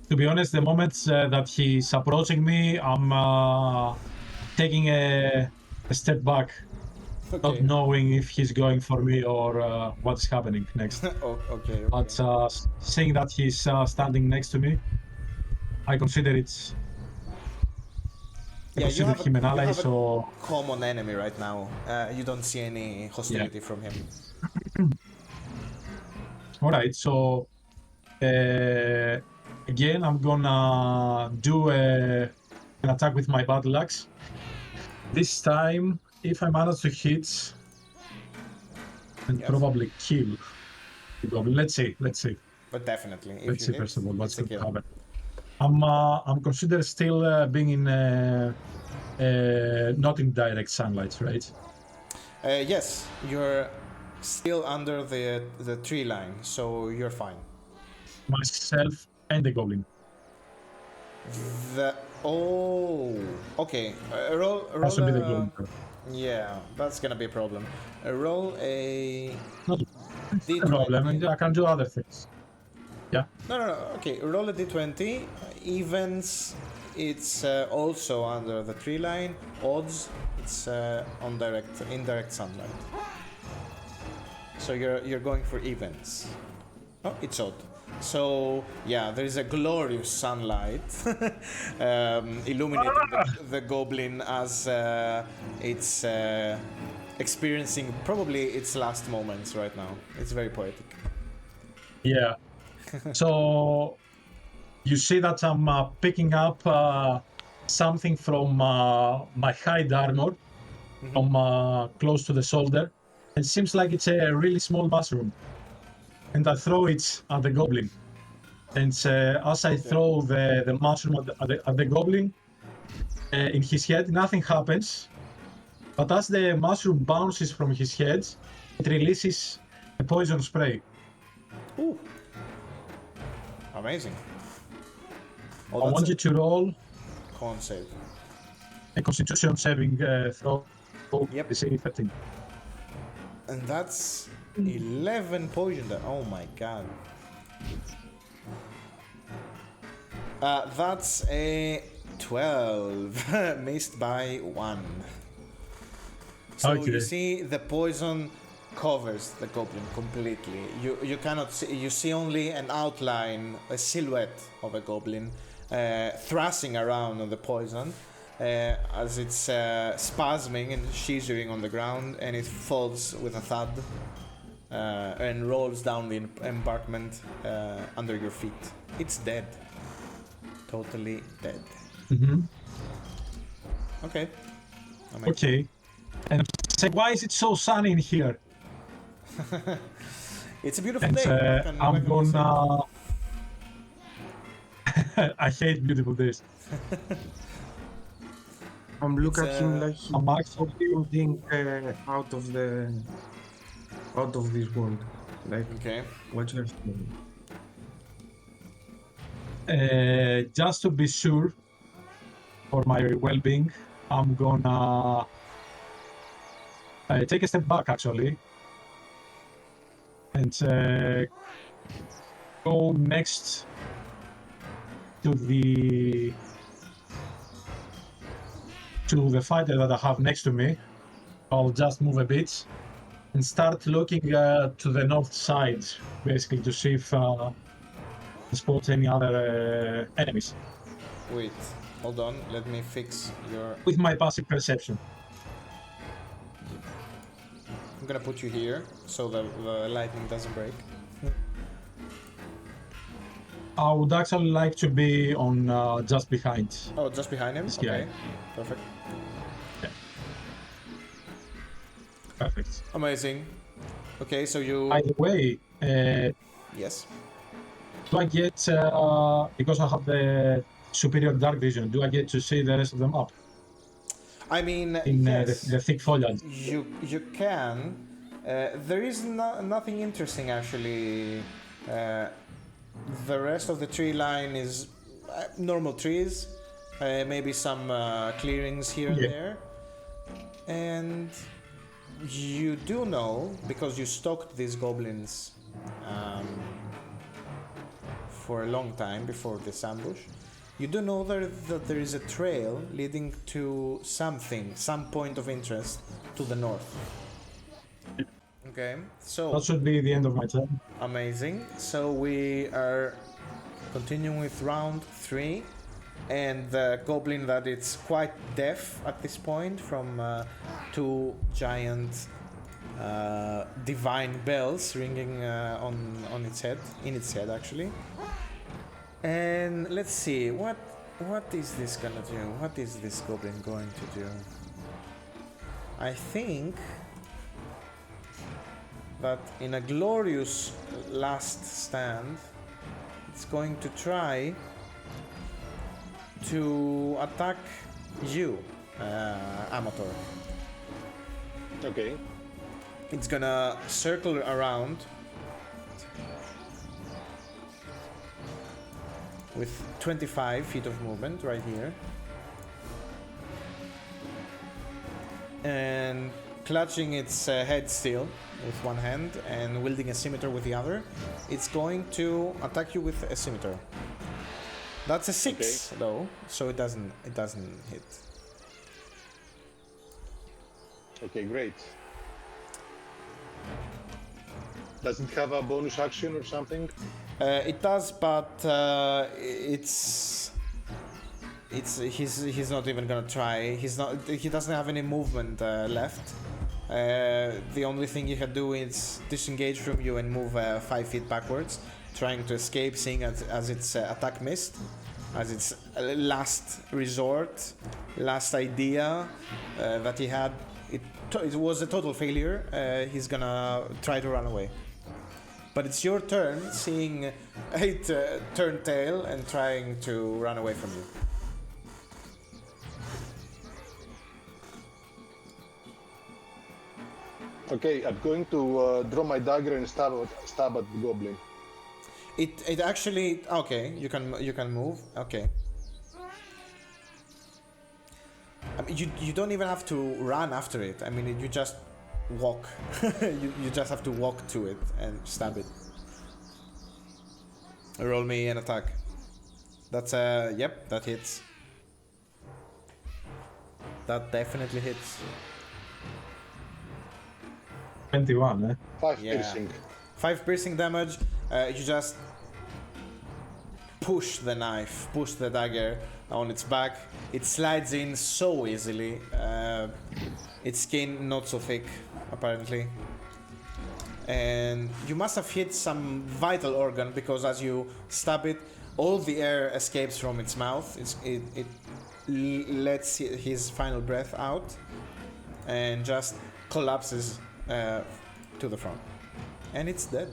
To be honest, the moment that he's approaching me, I'm taking a step back, not Okay. knowing if he's going for me or what's happening next. Okay. But seeing that he's standing next to me, I consider it. I Yeah, you consider have him an you ally, have a so common enemy right now. You don't see any hostility from him. all right. So again, I'm gonna do an attack with my battle axe. This time, if I manage to hit and Yes. probably kill the goblin, let's see. But definitely, if Let's you see hit, first of all what's it's a going to kill. happen. I'm considered still being in not in direct sunlight, right? Yes, you're still under the tree line, so you're fine. Myself and the goblin. Okay. Roll Has to be the a goblin. yeah. That's gonna be a problem. Roll a Not a D20. problem. I can do other things. Yeah. No. Okay, roll a d20. Evens, it's also under the tree line. Odds, it's on indirect sunlight. So you're going for evens. Oh, it's odd. So yeah, there is a glorious sunlight illuminating the goblin as it's experiencing probably its last moments right now. It's very poetic. Yeah. So you see that I'm picking up something from my hide armor, from close to the shoulder. It seems like it's a really small mushroom, and I throw it at the goblin. And as I throw the mushroom at the goblin, in his head, nothing happens. But as the mushroom bounces from his head, it releases a poison spray. Ooh. Amazing. I want you to roll Con save. a Constitution saving throw. Yep. DC 13. And that's 11 poison. Oh my god. That's a 12. Missed by 1. So Okay. you see the poison covers the goblin completely. You cannot see, you see only an outline, a silhouette of a goblin thrashing around on the poison as it's spasming and scissoring on the ground, and it falls with a thud and rolls down the embankment under your feet. It's dead. Totally dead. Mm-hmm. Okay. Okay. And say, why is it so sunny in here? It's a beautiful And day. I'm gonna. I hate beautiful days. I'm looking at him like I'm he's actually. something out of this world. Like, Okay. what's your feeling? Just to be sure for my well-being, I'm gonna take a step back actually and go next to the fighter that I have next to me. I'll just move a bit and start looking to the north side, basically to see if I spot any other enemies Wait. Hold on. Let me fix your. with my passive perception. I'm gonna put you here so the lightning doesn't break. I would actually like to be on just behind. Oh, just behind him? This Okay. guy. Perfect. Perfect. Amazing. Okay, so you. By the way, Yes. do I get, because I have the superior dark vision, do I get to see the rest of the map I mean, in yes. the thick foliage? You can. There is nothing interesting actually. The rest of the tree line is normal trees. Maybe some clearings here and Yeah. there. And you do know, because you stalked these goblins for a long time before this ambush, you do know that there is a trail leading to something, some point of interest to the north. Okay, so That should be the end of my turn. amazing. So we are continuing with round 3, and the goblin that it's quite deaf at this point from 2 giant divine bells ringing on its head, in its head actually. And let's see, what is this gonna do? What is this goblin going to do? I think that in a glorious last stand, it's going to try to attack you, Amator. Okay. It's gonna circle around with 25 feet of movement right here. And clutching its head still with one hand and wielding a scimitar with the other, it's going to attack you with a scimitar. That's a 6 though, so it doesn't hit. Okay, great. Does it have a bonus action or something? It does, but he's not even gonna try. He doesn't have any movement left. The only thing he can do is disengage from you and move 5 feet backwards, trying to escape, seeing as its attack missed, as its last resort, last idea that he had. It was a total failure. He's gonna try to run away. But it's your turn, seeing it turn tail and trying to run away from you. Okay, I'm going to draw my dagger and stab at the goblin. It actually okay. You can move. Okay. I mean, you don't even have to run after it. I mean, you just walk. you just have to walk to it and stab it. Roll me an attack. That's yep, that hits. That definitely hits. 21, eh? 5 Yeah. piercing. 5 piercing damage. You just push the knife, push the dagger on its back. It slides in so easily. Its skin not so thick, apparently. And you must have hit some vital organ, because as you stab it, all the air escapes from its mouth. It lets his final breath out and just collapses to the front. And it's dead.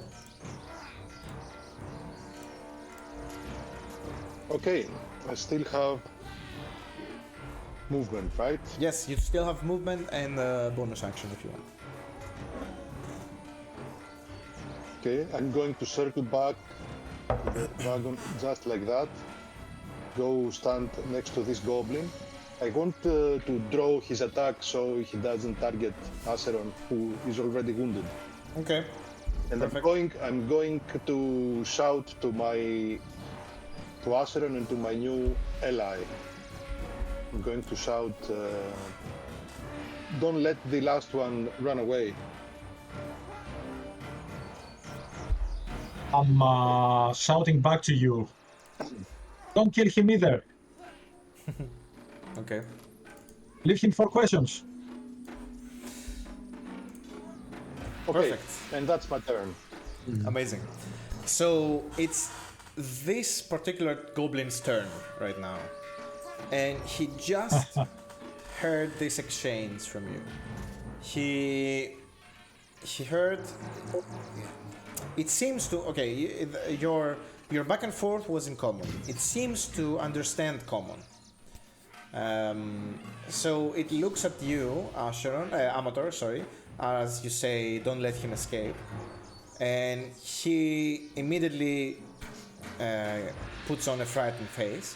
Okay, I still have movement, right? Yes, you still have movement and bonus action if you want. Okay, I'm going to circle back to the wagon just like that. Go stand next to this goblin. I want to draw his attack so he doesn't target Acheron, who is already wounded. Okay. And Perfect. I'm going to shout to Acheron and to my new ally. I'm going to shout, don't let the last one run away. I'm shouting back to you. Don't kill him either. Okay. Leave him for questions. Okay, Perfect. and that's my turn. Amazing. So it's this particular goblin's turn right now. And he just heard this exchange from you. He heard. It seems to your back and forth was in common. It seems to understand common. So it looks at you, Amator, sorry, as you say, don't let him escape, and he immediately puts on a frightened face.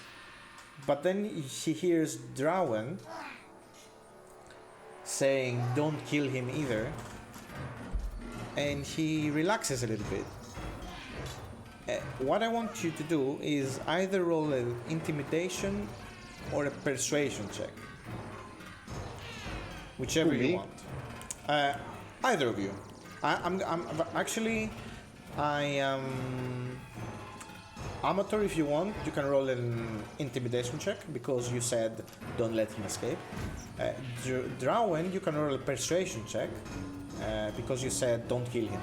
But then he hears Drawen saying don't kill him either, and he relaxes a little bit. What I want you to do is either roll an intimidation or a persuasion check, whichever you want. Either of you. I'm actually I am Amator. If you want, you can roll an intimidation check because you said don't let him escape. Drawen, you can roll a persuasion check because you said don't kill him.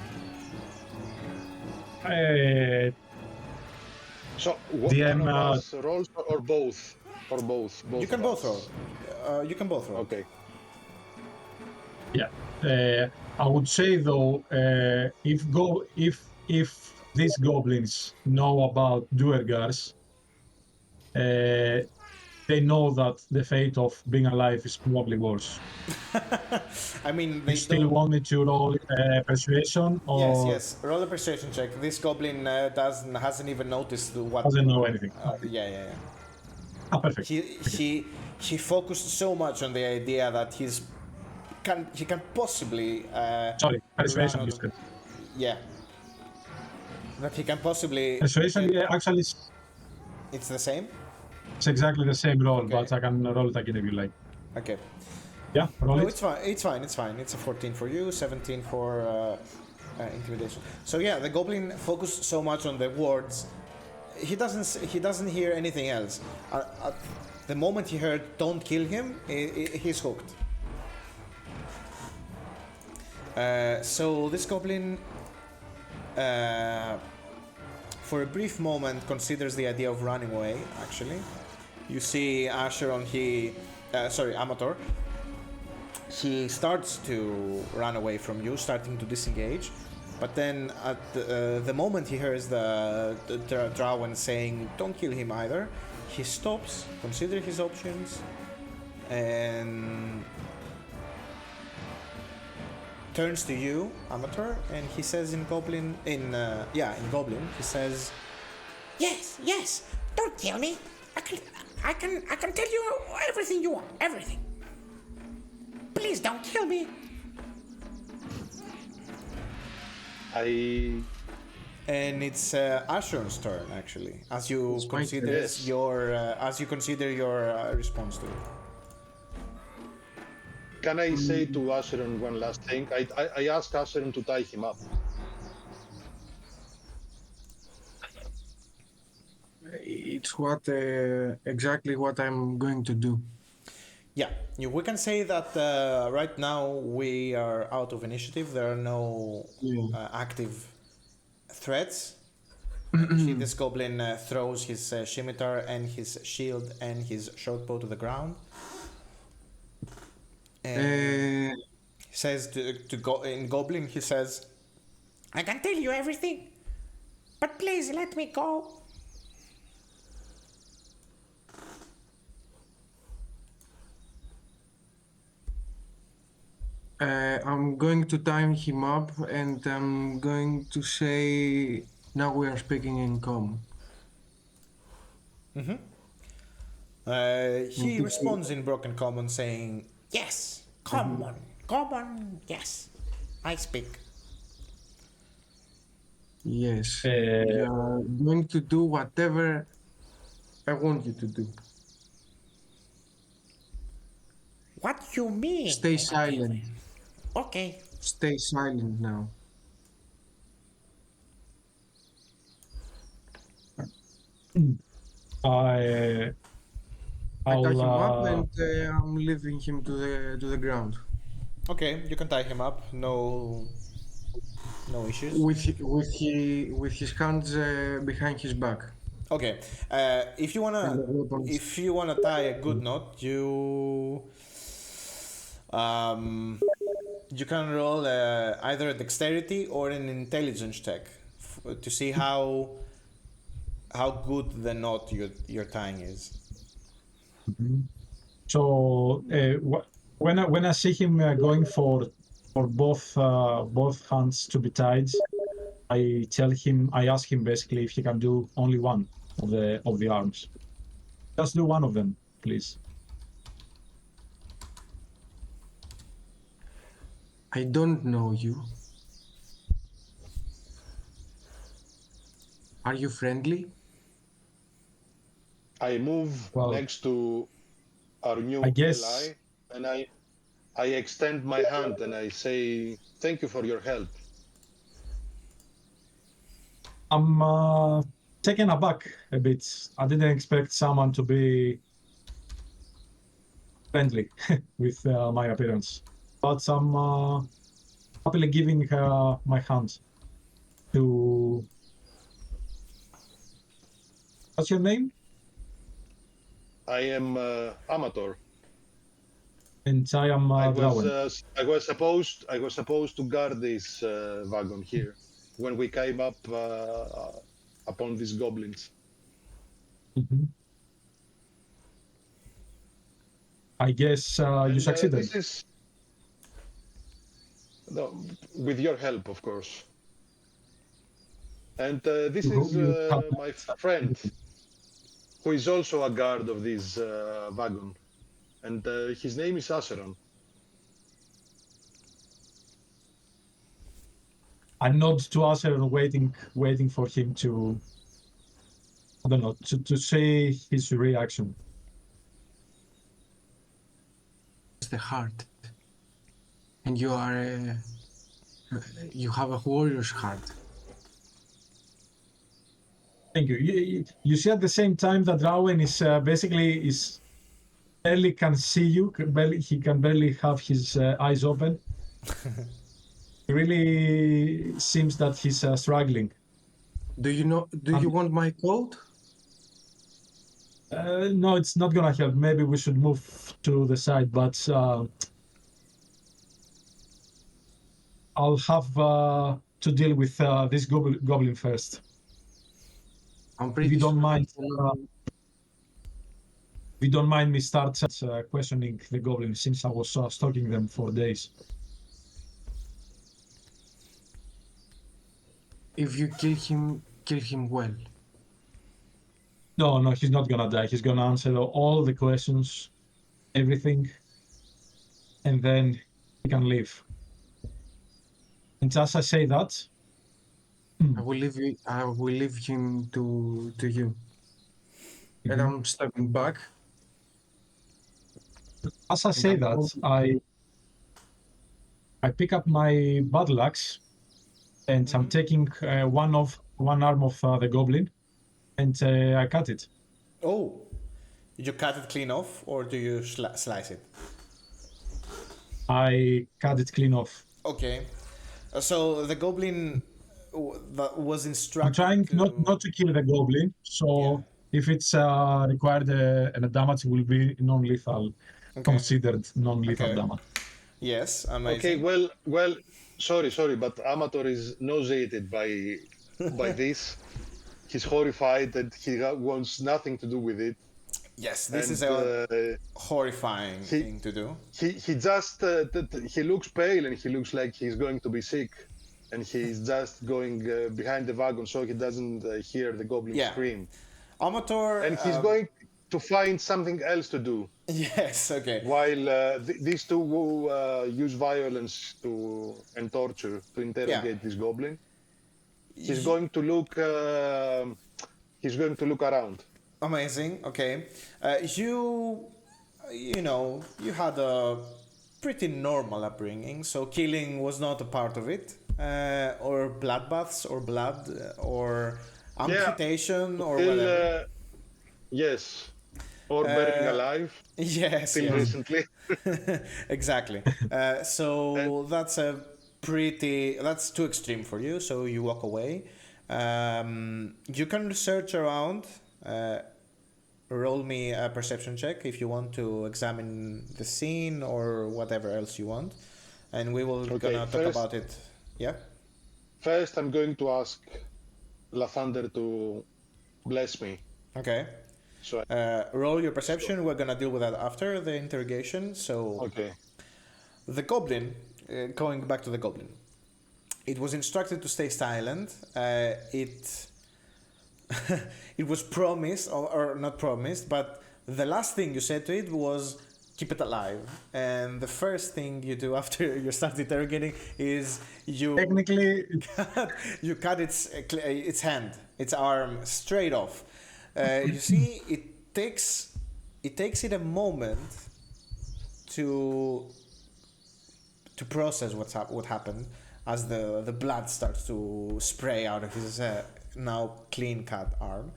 So what DM, one of us rolls or both? Or both? You can both roll. You can both roll. Okay. Yeah. I would say though, if these goblins know about Duergars, they know that the fate of being alive is probably worse. I mean, You they still don't. want me to roll persuasion, or Yes. Roll a persuasion check. This goblin hasn't even noticed what. doesn't know anything? Yeah. Ah, perfect. He focused so much on the idea that he can possibly Sorry, persuasion. run out You of- said. yeah, that he can possibly Persuasion, yeah, actually, it's the same. it's exactly the same roll, Okay. but I can roll it again if you like. Okay. Yeah, roll No, it. it's fine. It's a 14 for you, 17 for intimidation. So yeah, the goblin focused so much on the words, he doesn't hear anything else. The moment he heard "don't kill him," he's hooked. So this goblin, for a brief moment, considers the idea of running away. Actually, you see Acheron. Amator. He starts to run away from you, starting to disengage. But then, at the moment he hears the Drawen saying, "Don't kill him either," he stops, considers his options, and turns to you, Amator, and he says in Goblin, he says, Yes. Don't kill me. I can tell you everything you want. Everything. Please don't kill me. and it's Acheron's turn actually, as you It's my turn. Yes. consider your response to it. Can I say to Acheron one last thing? I asked Acheron to tie him up. It's exactly what I'm going to do. Yeah, we can say that right now we are out of initiative. There are no active threats. See, this goblin throws his scimitar and his shield and his shortbow to the ground. And he says to go in Goblin. He says, I can tell you everything, but please let me go. I'm going to time him up, and I'm going to say, now we are speaking in common. he responds in broken common, saying, Yes, common, yes. I speak. Yes, you are going to do whatever I want you to do. What you mean? Stay silent. Okay. Stay silent now. I tie him up and I'm leaving him to the ground. "Okay, you can tie him up. No issues." With his hands behind his back. Okay, if you wanna tie a good knot, you can roll either a dexterity or an intelligence check to see how good the knot you're tying is. So when I see him going for both hands to be tied, I ask him basically if he can do only one of the arms. Just do one of them, please. I don't know you. Are you friendly? I move Well, next to our new I guess ally, and I extend my hand and I say, thank you for your help. I'm taken aback a bit. I didn't expect someone to be friendly with my appearance, but I'm happily giving my hand to. What's your name? I am Amator. And I am Drawen. I was supposed to guard this wagon here when we came up upon these goblins. Mhm. I guess you And, succeeded. this is with your help, of course. And this is You have my friend, who is also a guard of this wagon, and his name is Acheron. I nod to Acer, waiting for him to, I don't know, to say his reaction. It's the heart. And you are you have a warrior's heart. Thank you. You see at the same time that Drawen is basically barely can see you. He can barely have his eyes open. It really seems that he's struggling. Do you want my coat? No, it's not gonna help. Maybe we should move to the side, but I'll have to deal with this goblin first. I'm pretty If you don't sure mind, that if you don't mind me start questioning the goblin, since I was stalking them for days. if you kill him well. No, he's not gonna die. He's gonna answer all the questions, everything, and then he can leave. And as I say that, I will leave him to you. And Mhm. I'm stepping back. As I say that, I pick up my battle axe, and I'm taking one arm of the goblin, and I cut it. Oh, you cut it clean off, or do you slice it? I cut it clean off. Okay. So the goblin that was instructed. I'm trying to... not to kill the goblin, so if it's required and the damage will be non-lethal, considered non-lethal damage. Yes, amazing. Okay, well, sorry, but Amator is nauseated by this. He's horrified and he wants nothing to do with it. Yes, this is a horrifying thing to do. He just he looks pale and he looks like he's going to be sick, and he's just going behind the wagon so he doesn't hear the goblin scream. Amator, and he's going to find something else to do. Yes, okay. While these two use violence and torture to interrogate this goblin, he's going to look. He's going to look around. Amazing. Okay, you had a pretty normal upbringing, so killing was not a part of it, or bloodbaths, or blood, or amputation, or whatever. Yes, or burning alive. Yes, till recently. Exactly. So that's that's too extreme for you. So you walk away. You can research around. Roll me a perception check if you want to examine the scene or whatever else you want, and we will gonna talk about it. Yeah. First, I'm going to ask Lathander to bless me. Okay. So roll your perception. We're gonna deal with that after the interrogation. So okay. The goblin, going back to the goblin, it was instructed to stay silent. It was promised, or not promised, but the last thing you said to it was, keep it alive. And the first thing you do after you start interrogating is you Technically, you cut its hand, its arm straight off. You see, it takes it a moment to process what happened as the blood starts to spray out of his now clean cut arm.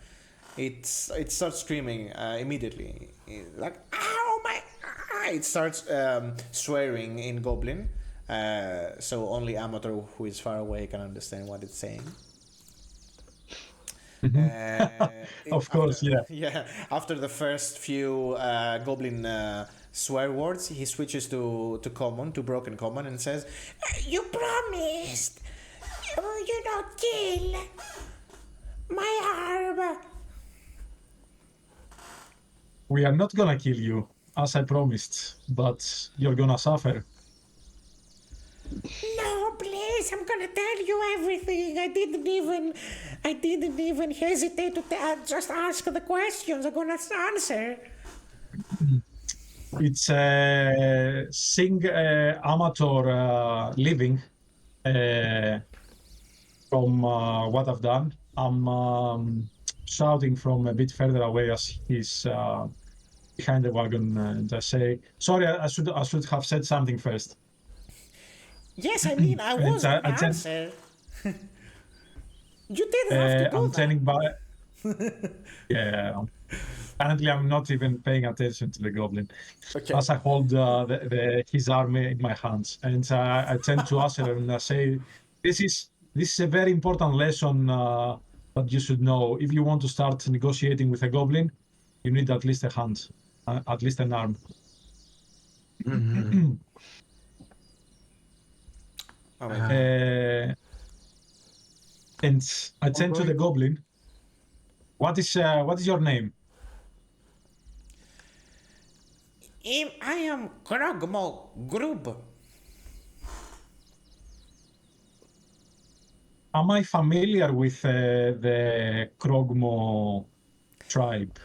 It starts screaming immediately, like "Ow my!" It starts swearing in Goblin, so only Amator, who is far away, can understand what it's saying. of course, yeah. Yeah. After the first few Goblin swear words, he switches to common, to broken common, and says, You promised you not kill my arm. We are not gonna kill you, as I promised, but you're gonna suffer. No, please, I'm gonna tell you everything. I didn't even hesitate to just ask the questions. I'm gonna answer. It's seeing Amator living from what I've done. I'm shouting from a bit further away as he's behind the wagon, and I say, "Sorry, I should have said something first." Yes, I mean, I was I gonna tell- answer. You didn't have to do I'm that. turning back. Yeah. Apparently, I'm not even paying attention to the goblin. Okay. As I hold his arm in my hands, and I turn to Acheron and I say, "This is a very important lesson that you should know. If you want to start negotiating with a goblin, you need at least a hand, at least an arm." And I turn to the goblin. What is your name? I am Krogmo Grub. Am I familiar with the Krogmo tribe?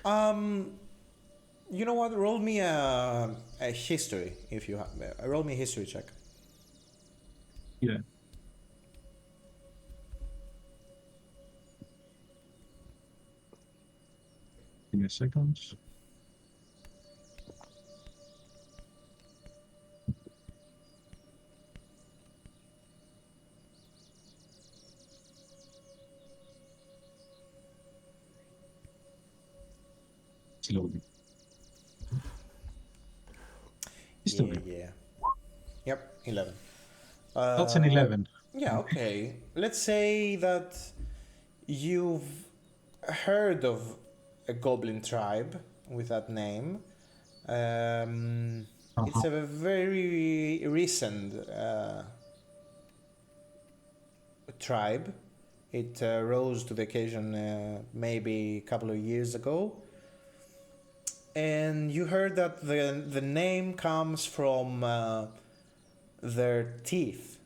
You know what? Roll me a history if you have. Roll me a history check. Yeah. Give me a second. Slowly. History. Yeah. Yep. 11. That's an 11. Yeah, okay. Let's say that you've heard of a goblin tribe with that name. It's a very recent tribe. It rose to the occasion maybe a couple of years ago. And you heard that the name comes from their teeth.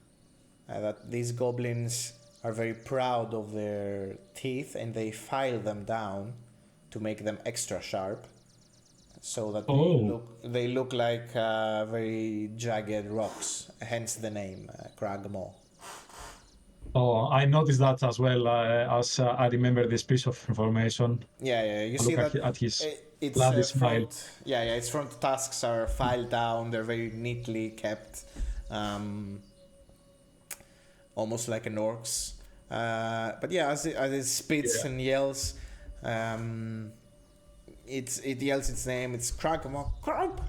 That these goblins are very proud of their teeth and they file them down to make them extra sharp, so that they look like very jagged rocks. Hence the name Kragmo. Oh, I noticed that as well, as I remember this piece of information. Yeah. You I see look that at his its bloody smile. front. Yeah. Its front tusks are filed down. They're very neatly kept. Almost like an orc's. But yeah, as it spits and yells, it yells its name. It's Kragmo. Grub.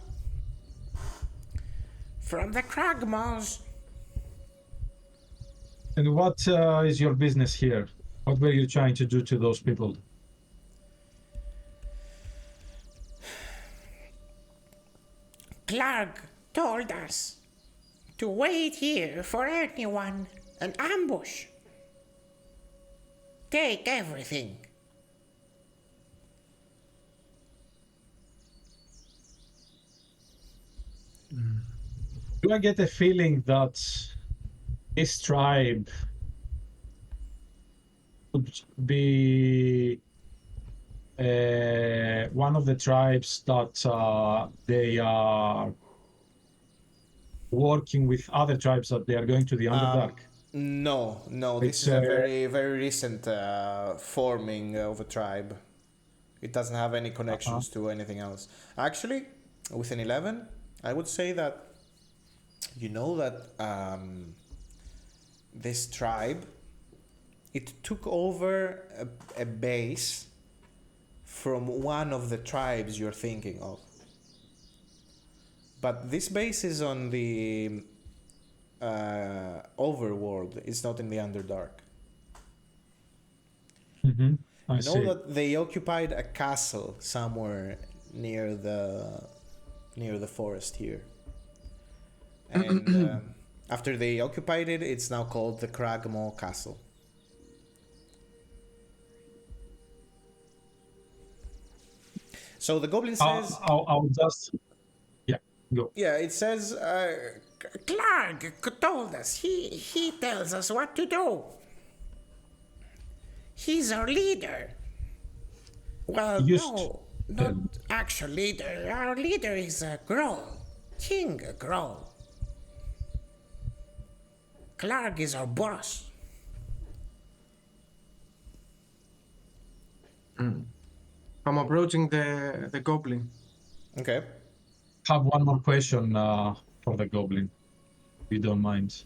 From the Kragmos. And what is your business here? What were you trying to do to those people? Clark told us to wait here for anyone. An ambush. Take everything. Do I get a feeling that this tribe would be one of the tribes that they are working with other tribes that they are going to the Underdark? No, this It's is a very, very recent forming of a tribe. It doesn't have any connections to anything else. Actually, with an 11, I would say that you know that this tribe, it took over a base from one of the tribes you're thinking of. But this base is on the overworld. It's not in the Underdark. I You know see. that they occupied a castle somewhere near the forest here. And after they occupied it, it's now called the Cragmaw Castle. So the goblin says... I'll just... Yeah, go. Yeah, it says... Clark told us. He tells us what to do. He's our leader. Well, no, not actual leader. Our leader is Grohl. King Grohl. Clark is our boss. I'm approaching the goblin. Okay. Have one more question for the goblin, if you don't mind.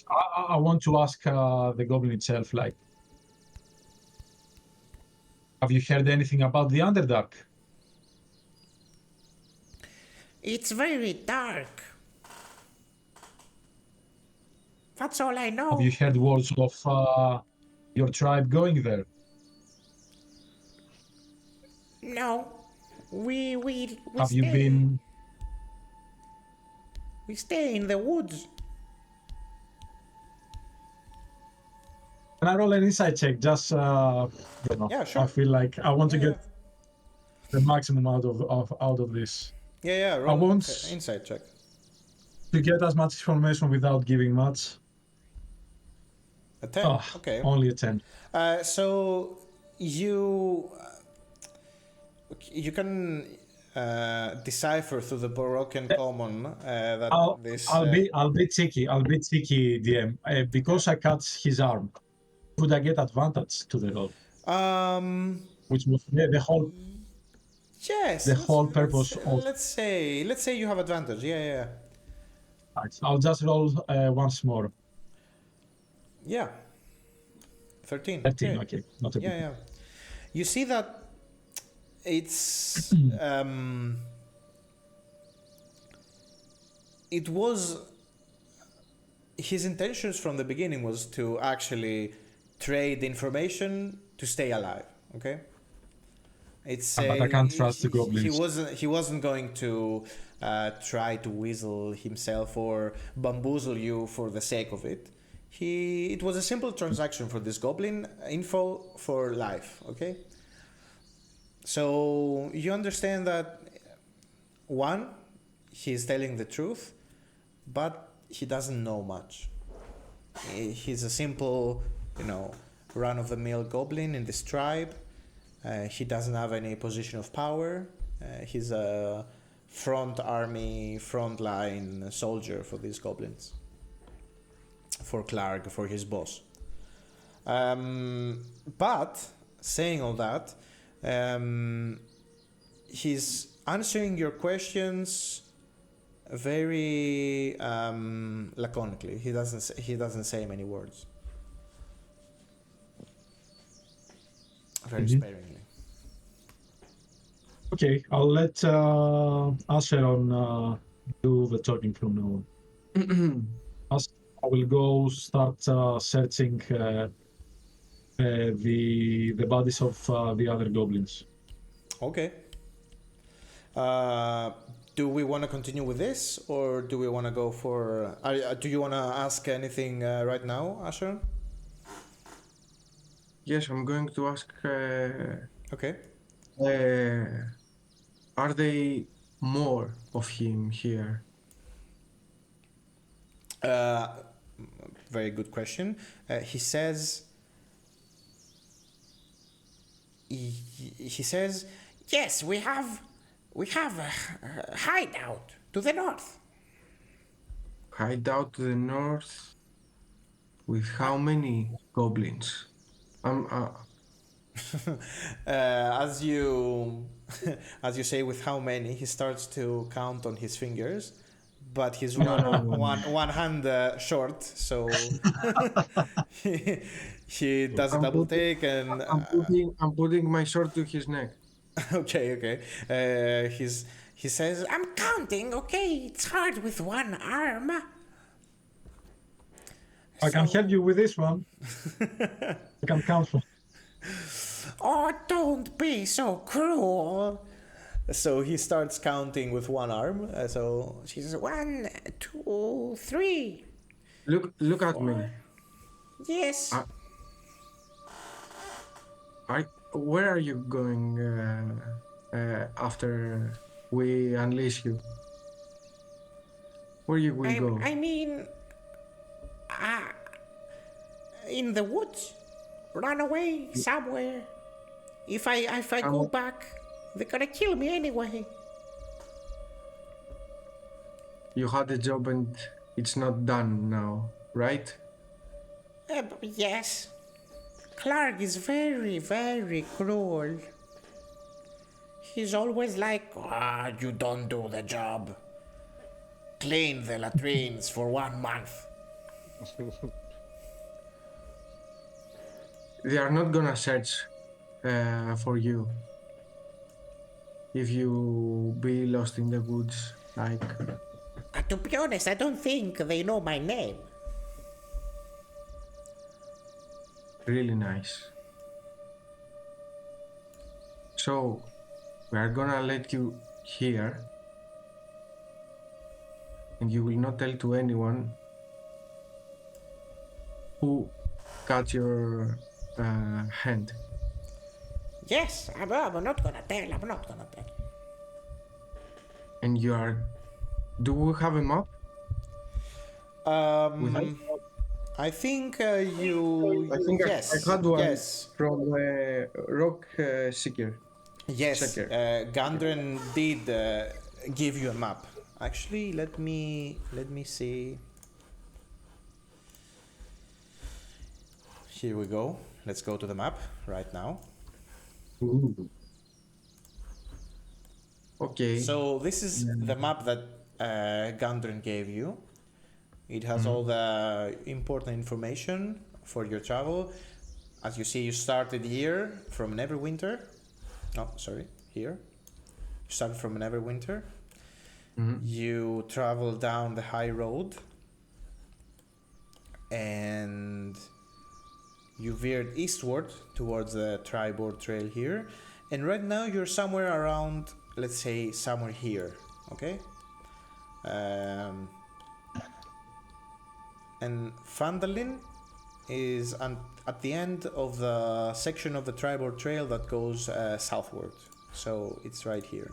I want to ask the goblin itself, like, have you heard anything about the Underdark? It's very dark. That's all I know. Have you heard words of your tribe going there? No. We Have stay. you been... We stay in the woods. Can I roll an insight check? Just, Yeah, sure. I feel like I want to Yeah, get the maximum out of this. Yeah, I roll want insight check. to get as much information without giving much. A 10. Okay. Only a 10. So you can decipher through the broken common that I'll be cheeky. I'll be cheeky, DM. Because I cut his arm, would I get advantage to the roll? Which was the whole. Yes. The whole purpose of. Let's say you have advantage. Yeah. Right. I'll just roll once more. Yeah. 13. 13. Okay. Not a big. Yeah. You see that it's it was his intentions from the beginning was to actually trade information to stay alive. Okay. It's But I can't trust the goblins. He wasn't going to try to weasel himself or bamboozle you for the sake of it. It was a simple transaction for this goblin, info for life. Okay. So you understand that one, he's telling the truth, but he doesn't know much. He's a simple, run-of-the-mill goblin in this tribe. He doesn't have any position of power. He's a frontline soldier for these goblins. For Clark, for his boss. But saying all that, he's answering your questions very laconically. He doesn't say many words. Very sparingly. Okay, I'll let Acheron do the talking from now on. I will go start searching the bodies of the other goblins. Okay. Do we want to continue with this, or do we want to go for... do you want to ask anything right now, Acheron? Yes, I'm going to ask... Okay. Are they more of him here? Very good question. He says he says, yes, we have a hideout to the north. Hideout to the north. With how many goblins? As you as you say with how many, he starts to count on his fingers, but he's one hand short, so he does a I'm double putting- take and I'm putting my sword to his neck. okay. He says, I'm counting, okay? It's hard with one arm. I can help you with this one. I can count for. Oh, don't be so cruel. so he starts counting with one arm. So She says, 1, 2, 3. Look at me. Yes. Where are you going after we unleash you? Where you will go? I mean, in the woods, run away somewhere. If I go back, they're gonna kill me anyway. You had a job and it's not done now, right? Yes. Clark is very, very cruel. He's always like, you don't do the job. Clean the latrines for 1 month. They are not gonna search for you if you be lost in the woods, like. To be honest, I don't think they know my name. Really nice. So, we are gonna let you here, and you will not tell to anyone who cut your hand. Yes, I'm not gonna tell. I'm not gonna tell. And you are. Do we have a map? I think you. I think yes. I had one Yes. from Rock Seeker. Yes. Seeker. Gundren did give you a map. Actually, let me see. Here we go. Let's go to the map right now. Ooh. Okay. So this is the map that Gundren gave you. It has all the important information for your travel. As you see, you started here from Neverwinter. Oh, sorry, here. You started from Neverwinter. You travel down the high road and you veered eastward towards the Triboard Trail here. And right now you're somewhere around, let's say, somewhere here, okay? And Phandalin is at the end of the section of the Triboard Trail that goes southward. So it's right here.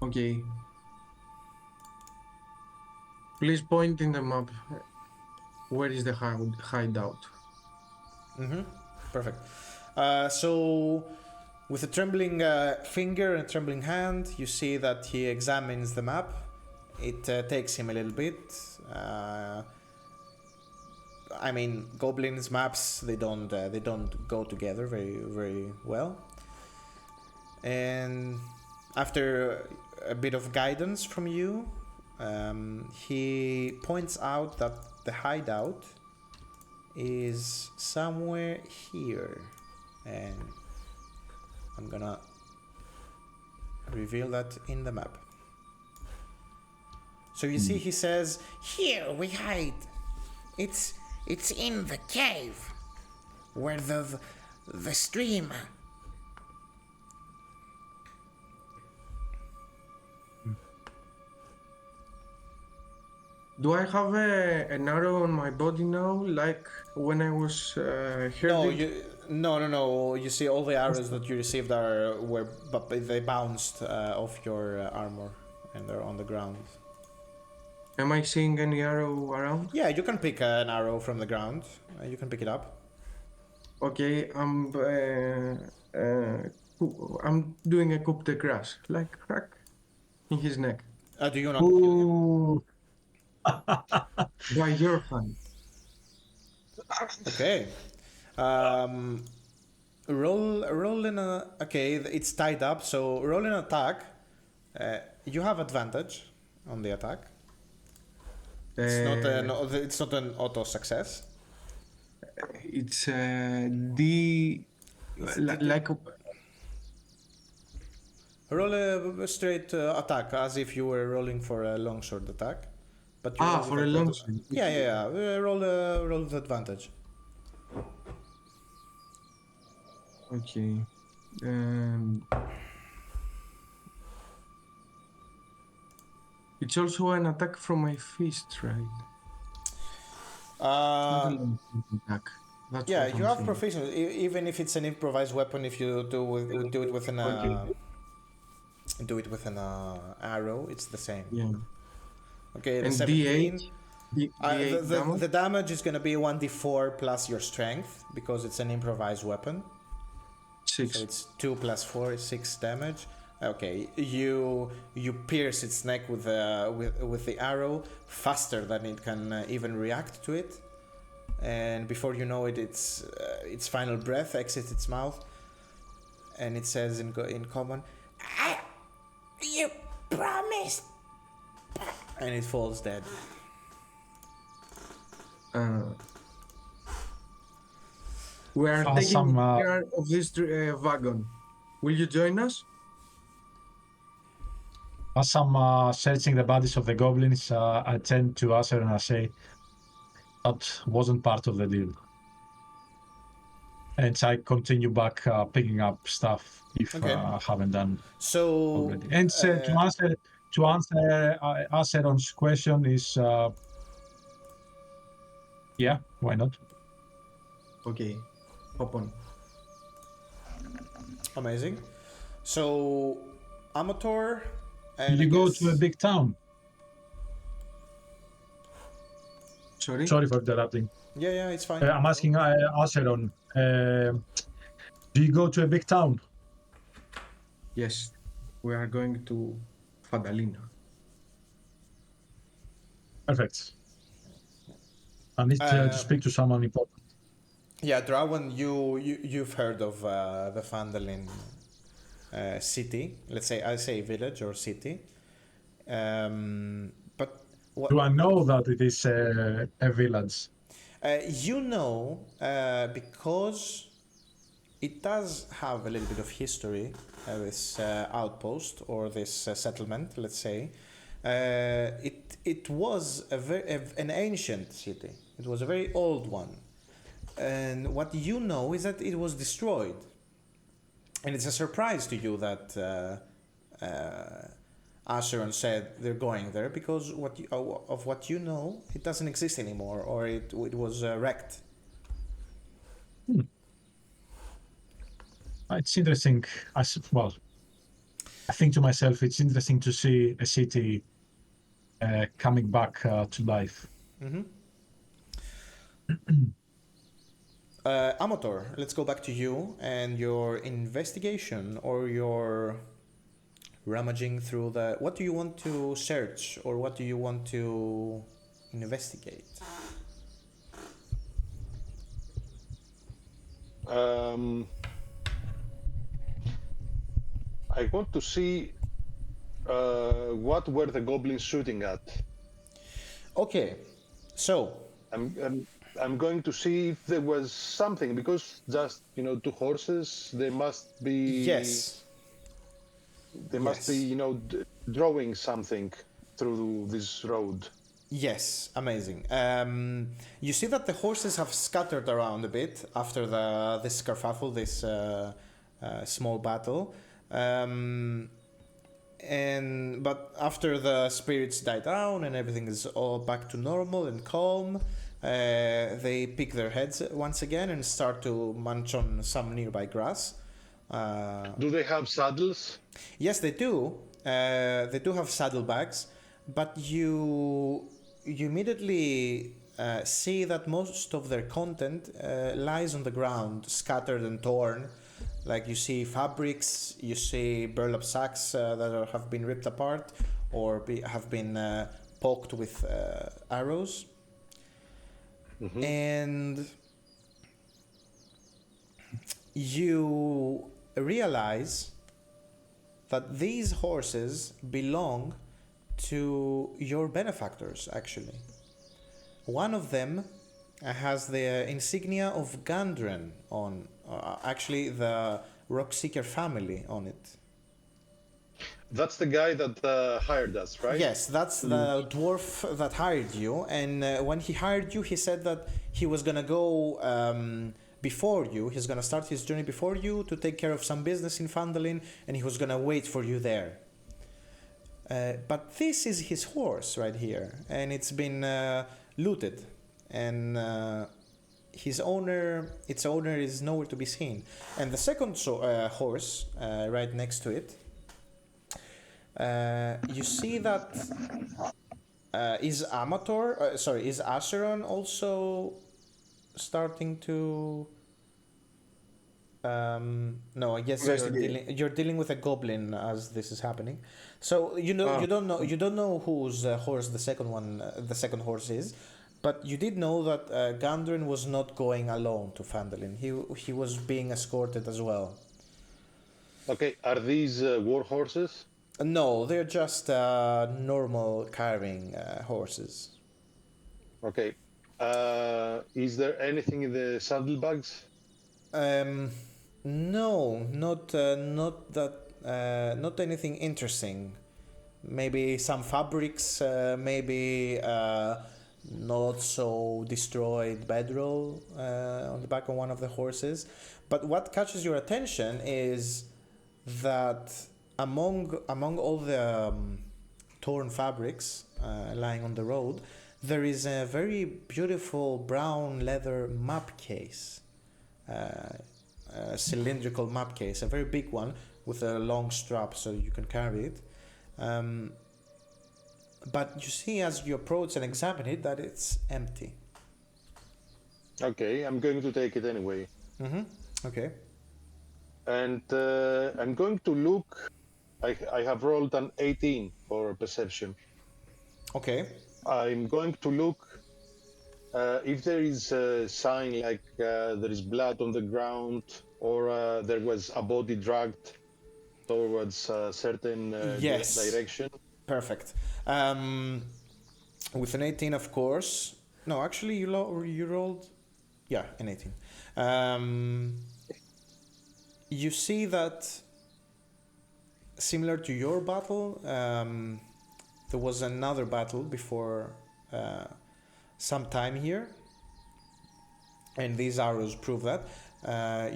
Okay. Please point in the map. Where is the hideout? Perfect. So with a trembling finger and trembling hand, you see that he examines the map. It takes him a little bit. I mean, goblins maps they don't go together very well. And after a bit of guidance from you, he points out that the hideout is somewhere here, and I'm gonna reveal that in the map. So you see, he says, Here we hide. It's in the cave where the stream. Do I have an arrow on my body now, like when I was hurting? No. You see, all the arrows that you received but they bounced off your armor and they're on the ground. Am I seeing any arrow around? Yeah, you can pick an arrow from the ground. You can pick it up. Okay, I'm doing a coup de grace, like crack in his neck. Do you not kill him? Ooh. By your hand. Okay. Um, roll in a. Okay, it's tied up. So roll an attack. You have advantage on the attack. It's not an auto success. It's D, like Roll a straight attack as if you were rolling for a longsword attack. But you roll with for a long sword. Yeah. Roll with advantage. Okay. It's also an attack from my fist, right? Not a long sword attack. That's Yeah, what you I'm have saying. proficiency. Even if it's an improvised weapon, if you do it with an arrow, it's the same. Yeah. Okay, the And 17. D8. D8 damage. The damage is gonna be 1d4 plus your strength because it's an improvised weapon. 6. So it's 2 plus 4 is 6 damage. Okay, you pierce its neck with the arrow faster than it can even react to it, and before you know it, its final breath exits its mouth, and it says in common, You promised. and it falls dead. We are Awesome, taking care of this wagon. Will you join us? As I'm searching the bodies of the goblins, I turn to Acheron and I say, that wasn't part of the deal. And I continue back picking up stuff if Okay. I haven't done So already. And to answer Acheron's question is, yeah, why not? Okay. Hop on. amazing. So Amator, and You I go guess, to a big town. Sorry? Sorry for interrupting. Yeah, it's fine. I'm asking Acheron, do you go to a big town? Yes. We are going to Phandalin. Perfect. I need to speak to someone important. Yeah, Drawen, you've heard of the Phandalin city. Let's say I say village or city. But what Do I know that it is a village? you know, because it does have a little bit of history. This outpost or this settlement, let's say, it was an ancient city. It was a very old one. And what you know is that it was destroyed. And it's a surprise to you that Acheron said they're going there because of what you know, it doesn't exist anymore, or it was wrecked. It's interesting. I think to myself, it's interesting to see a city coming back to life. Amator, let's go back to you and your investigation or your rummaging through the. What do you want to search or what do you want to investigate? I want to see what were the goblins shooting at. Okay, so I'm going to see if there was something, because just, two horses, they must be... yes. They must be, drawing something through this road. Yes, amazing. You see that the horses have scattered around a bit after this kerfuffle, this small battle. But after the spirits die down and everything is all back to normal and calm, they pick their heads once again and start to munch on some nearby grass. Do they have saddles? Yes, they do. They do have saddlebags, but you immediately see that most of their content lies on the ground, scattered and torn. Like you see fabrics, you see burlap sacks that have been ripped apart or have been poked with arrows. And you realize that these horses belong to your benefactors, actually. One of them has the insignia of Gandren on, actually the Rockseeker family on it. That's the guy that hired us, right? Yes, that's the dwarf that hired you, and when he hired you, he said that he was gonna go before you. He's gonna start his journey before you to take care of some business in Phandalin, and he was gonna wait for you there. But this is his horse right here, and it's been looted, and its owner is nowhere to be seen. And the second horse right next to it, you see that is Acheron also starting to no, I guess you're dealing with a goblin as this is happening. So you don't know whose horse the second horse is, but you did know that Gandrin was not going alone to Phandalin. He was being escorted as well. Okay, are these war horses? No, they're just normal carrying horses. Okay. Is there anything in the saddlebags? No, not anything interesting. Maybe some fabrics, maybe not so destroyed bedroll on the back of one of the horses. But what catches your attention is that among all the torn fabrics lying on the road, there is a very beautiful brown leather map case, a cylindrical map case, a very big one with a long strap so you can carry it. But you see as you approach and examine it that it's empty. Okay, I'm going to take it anyway. Okay. And I'm going to look. I have rolled an 18 for perception. Okay. I'm going to look if there is a sign like there is blood on the ground or there was a body dragged towards a certain direction. Perfect. With an 18, of course. No, actually, you rolled. Yeah, an 18. You see that similar to your battle, there was another battle before some time here, and these arrows prove that.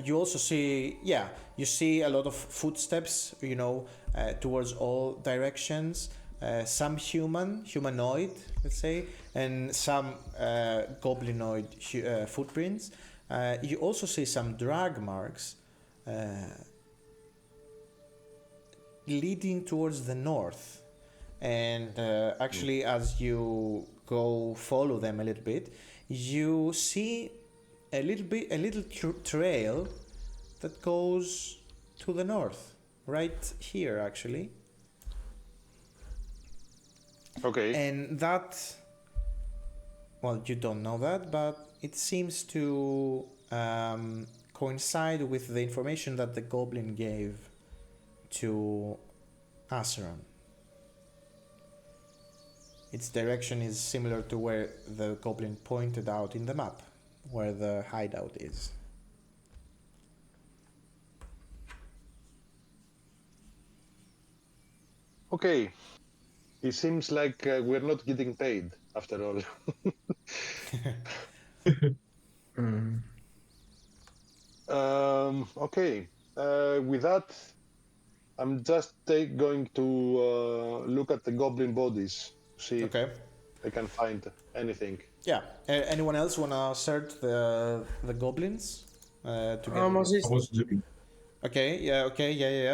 You also see, you see a lot of footsteps, towards all directions. Some humanoid, let's say, and some goblinoid footprints. You also see some drag marks leading towards the north. And actually, as you go follow them a little bit, you see a little trail that goes to the north, right here, actually. Okay. And that, well, you don't know that, but it seems to coincide with the information that the goblin gave to Acheron. Its direction is similar to where the goblin pointed out in the map, where the hideout is. Okay. It seems like we're not getting paid after all. Okay. With that, I'm just going to look at the goblin bodies, see if I can find anything. Yeah. Anyone else wanna search the goblins? I was doing. Okay. Yeah.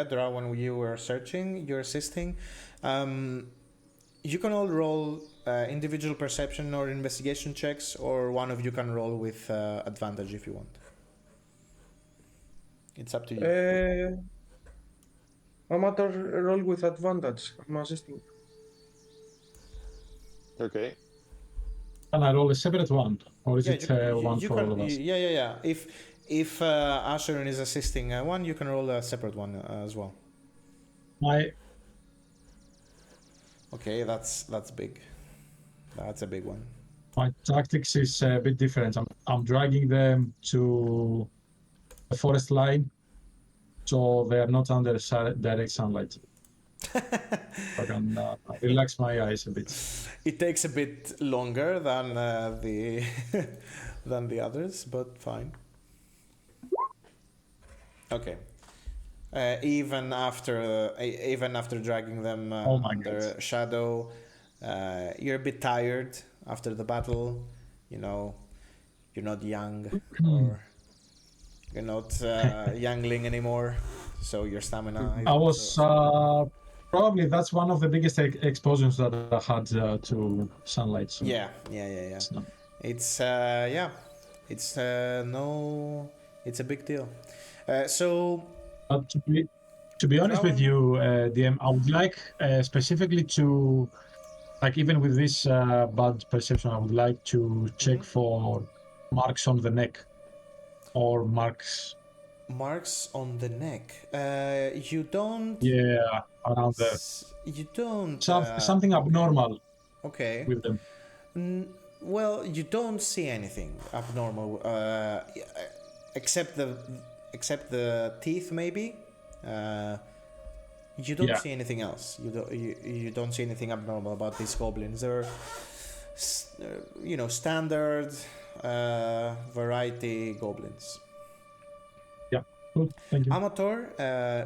Drawen, you were searching. You're assisting. You can all roll individual perception or investigation checks, or one of you can roll with advantage if you want. It's up to you. Amator roll with advantage. I'm assisting. Okay. Can I roll a separate one, or is it one you for can, all of us? Yeah. If Acheron is assisting one, you can roll a separate one as well. Okay, that's big. That's a big one. My tactics is a bit different. I'm dragging them to the forest line, so they are not under direct sunlight. I can relax my eyes a bit. It takes a bit longer than the than the others, but fine. Okay. Even after dragging them under shadow, you're a bit tired after the battle. You know, you're not young or you're not youngling anymore, so your stamina. I was probably that's one of the biggest exposures that I had to sunlight. So. Yeah. It's it's it's a big deal. To be honest with you, DM, I would like specifically to, like, even with this bad perception, I would like to check for marks on the neck or marks on the neck. You don't. Yeah, around there. You don't. Something abnormal. Okay. With them. Well, you don't see anything abnormal, except the teeth, maybe. You don't see anything else. You don't see anything abnormal about these goblins. They're standard variety goblins. Yeah. Cool. Thank you. Amator,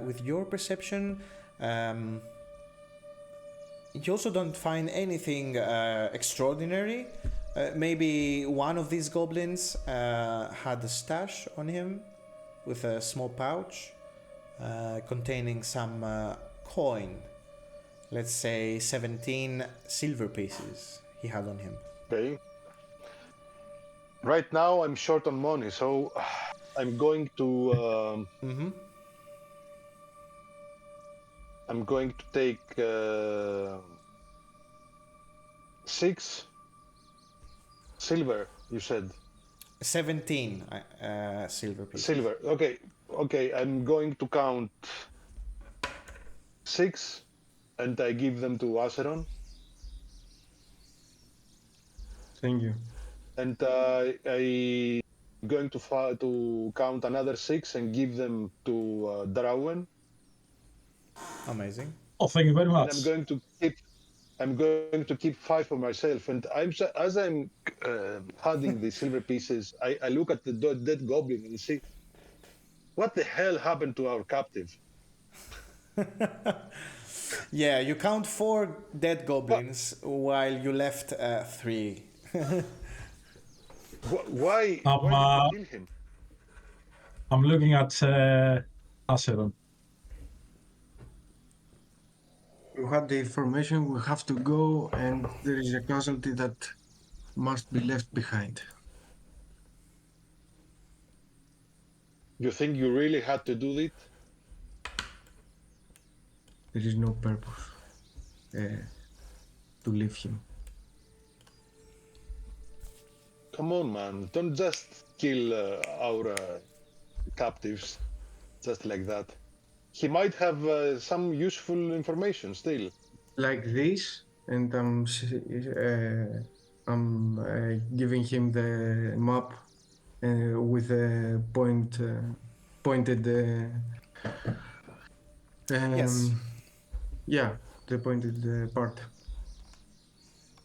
with your perception, you also don't find anything extraordinary. Maybe one of these goblins had a stash on him with a small pouch containing some coin. Let's say 17 silver pieces he had on him. Okay. Right now I'm short on money, so I'm going to I'm going to take 6 silver, you said. 17 silver pieces. Silver. Okay. I'm going to count 6, and I give them to Acheron. Thank you. And I going to count another 6 and give them to Drawen. Amazing. Oh, thank you very much. And I'm going to keep 5 for myself. And as I'm adding the silver pieces, I look at the dead goblin and see what the hell happened to our captive. Yeah, you count 4 dead goblins while you left 3. Why did you kill him? I'm looking at Acheron. You had the information, we have to go, and there is a casualty that must be left behind. You think you really had to do it? There is no purpose to leave him. Come on, man. Don't just kill our captives just like that. He might have some useful information still. Like this, and I'm giving him the map with a pointed. Yes. Yeah, the pointed part.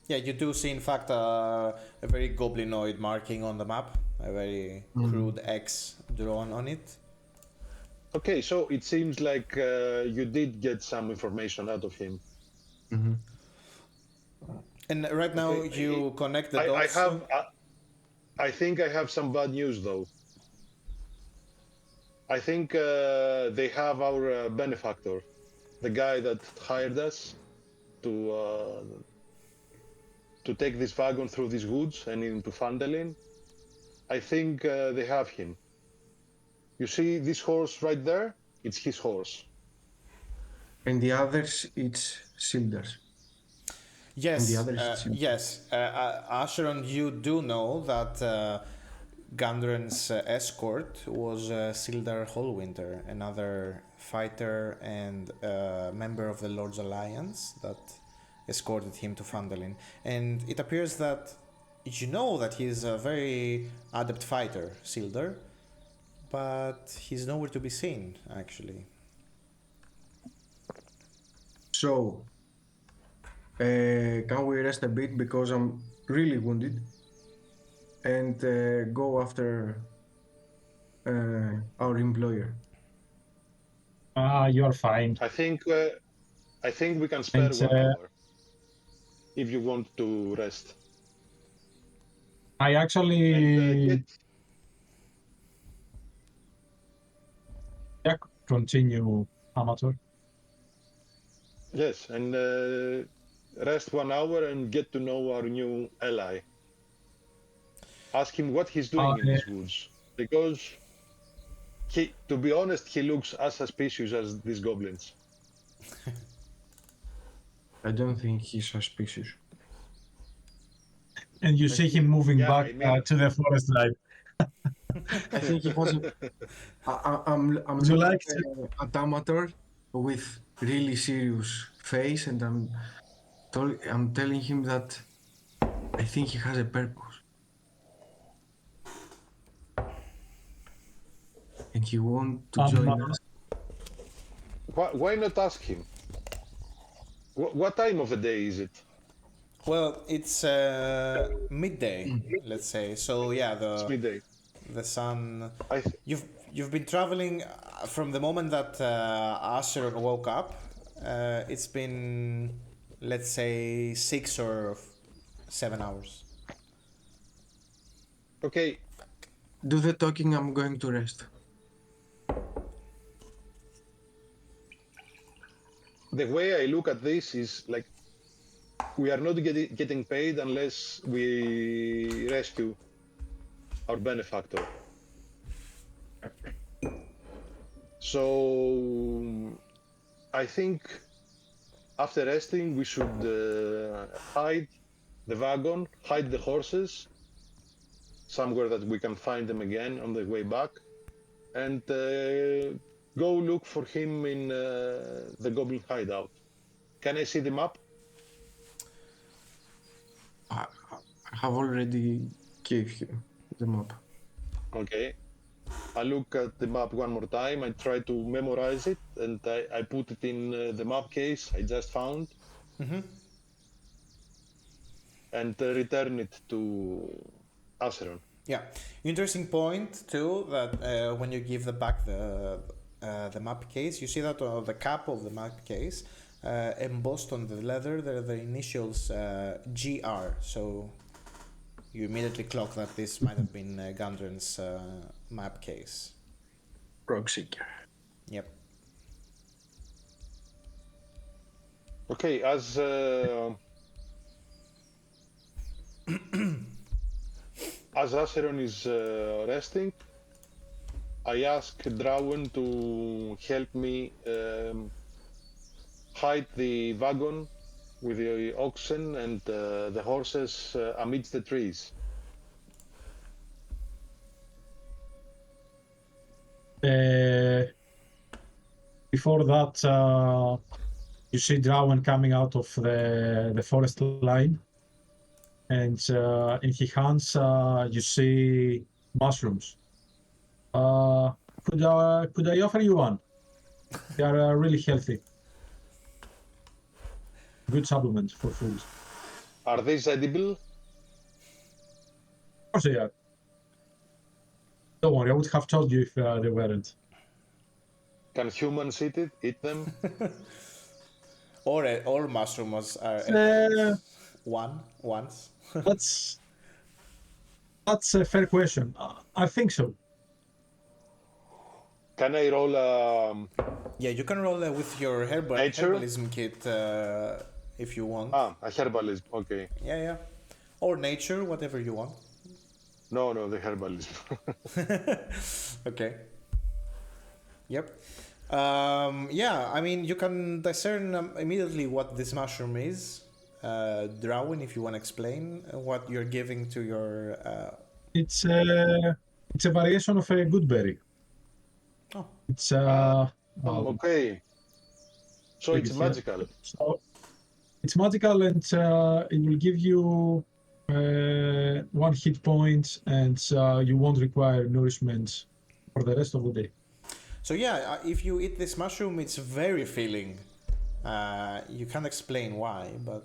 Yeah, you do see, in fact, a very goblinoid marking on the map, a very crude X drawn on it. Okay, so it seems like you did get some information out of him. Mm-hmm. And right now you connect the dots. I think I have some bad news, though. I think they have our benefactor, the guy that hired us. to take this wagon through these woods and into Phandalin, I think they have him. You see this horse right there? It's his horse. And the others, it's Sildar's. Yes, And the others, it's yes. Acheron, you do know that Gundren's escort was Sildar Hallwinter, another fighter and member of the Lord's Alliance that escorted him to Phandalin. And it appears that you know that he is a very adept fighter, Sildar, but he's nowhere to be seen, actually. So, can we rest a bit because I'm really wounded and go after our employer? You are fine. I think we can spare And, 1 hour if you want to rest. I actually continue, Amator. Yes, and rest 1 hour and get to know our new ally. Ask him what he's doing in these woods, because to be honest, he looks as suspicious as these goblins. I don't think he's suspicious. And you see him moving back to the forest line. I think he has. I'm Would you like looking at Amator with really serious face, and I'm telling him that I think he has a purpose, and he wants to join us. Why not ask him? What time of the day is it? Well, it's midday, let's say. So yeah, It's midday. the sun. I th- You've been traveling from the moment that Acheron woke up. It's been, let's say, 6 or 7 hours. Okay, Do the talking. I'm going to rest. the way I look at this is like we are not getting paid unless we rescue our benefactor. So I think after resting we should hide the wagon, hide the horses somewhere that we can find them again on the way back, and go look for him in the goblin hideout. Can I see the map? I have already gave you the map. Okay. I look at the map one more time. I try to memorize it, and I put it in the map case I just found, and return it to Acheron. Yeah, interesting point too that when you give the map case, you see that on the cap of the map case, embossed on the leather, there are the initials GR. So you immediately clock that this might have been Gundren's map case. Rockseeker. Yep. Okay, as Acheron is resting, I ask Drawen to help me hide the wagon with the oxen and the horses amidst the trees. Before that, you see Drawen coming out of the forest line, and in his hands you see mushrooms. Could I offer you one? They are really healthy. Good supplement for food. Are these edible? Of course they are. Don't worry, I would have told you if they weren't. Can humans eat them? Or mushrooms are once. That's a fair question. I think so. Can I roll Yeah, you can roll with your Nature? herbalism kit. if you want. A herbalism. Okay. Yeah. Or nature, whatever you want. No, the herbalism. Okay. Yep. Yeah, I mean, you can discern immediately what this mushroom is. Drawen, if you want to explain what you're giving to your... It's a variation of a goodberry. Oh. It's Okay. So it's magical. So it's magical, and it will give you 1 hit point, and you won't require nourishment for the rest of the day. So yeah, if you eat this mushroom, it's very filling. You can't explain why, but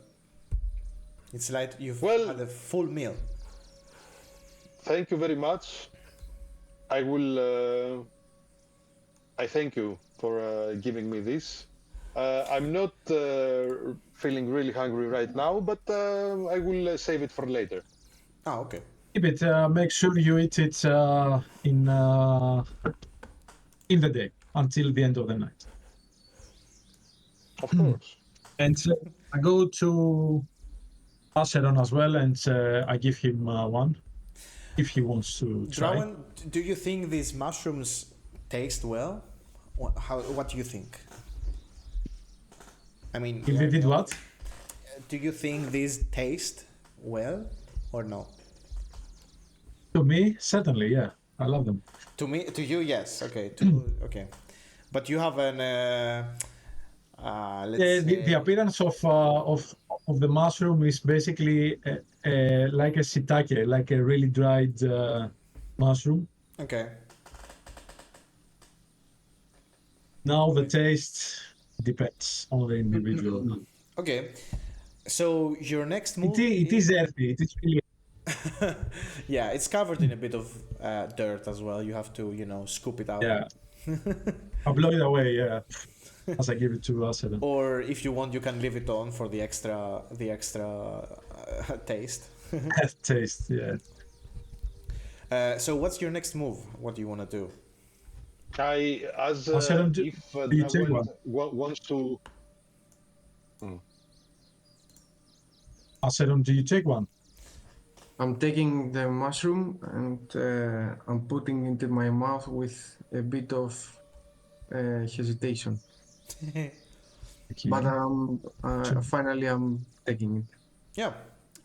it's like you've had a full meal. Thank you very much. I will. I thank you for giving me this. I'm not feeling really hungry right now, but I will save it for later. Oh, okay. Keep it. Make sure you eat it in the day until the end of the night. Of course. And I go to Acheron as well, and I give him one if he wants to try. Drawen, do you think these mushrooms taste well? What do you think? I mean, If they did what? Do you think these taste well or no? To me, certainly, yeah. I love them. To you, yes. Okay. Okay. But you have an let's say... the appearance of the mushroom is basically like a shiitake, like a really dried mushroom. Okay. Now the taste depends on the individual. Okay. So your next move... It is earthy. It is really... Yeah, it's covered in a bit of dirt as well. You have to, scoop it out. Yeah. I'll blow it away, yeah. As I give it to Acheron. Or if you want, you can leave it on for the extra taste. Taste, yeah. So what's your next move? What do you want to do? Acheron, do you take one? Wants to... Acheron, do you take one? I'm taking the mushroom and I'm putting it into my mouth with a bit of hesitation. Okay. But finally I'm taking it. Yeah.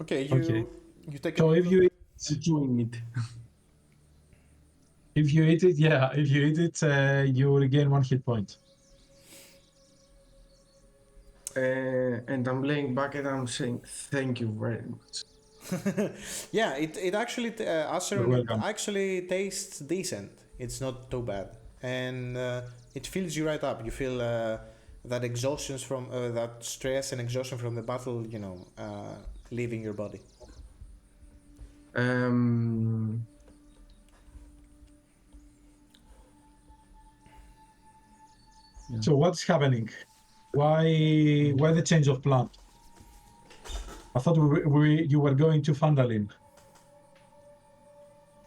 Okay. You take so it. if you Chewing it. if you eat it, you regain 1 hit point. And I'm laying back and I'm saying thank you very much. Yeah, it actually Acheron actually tastes decent. It's not too bad, and it fills you right up. You feel that exhaustion from that stress and exhaustion from the battle, leaving your body. So what's happening? Why the change of plan? I thought you were going to Phandalin.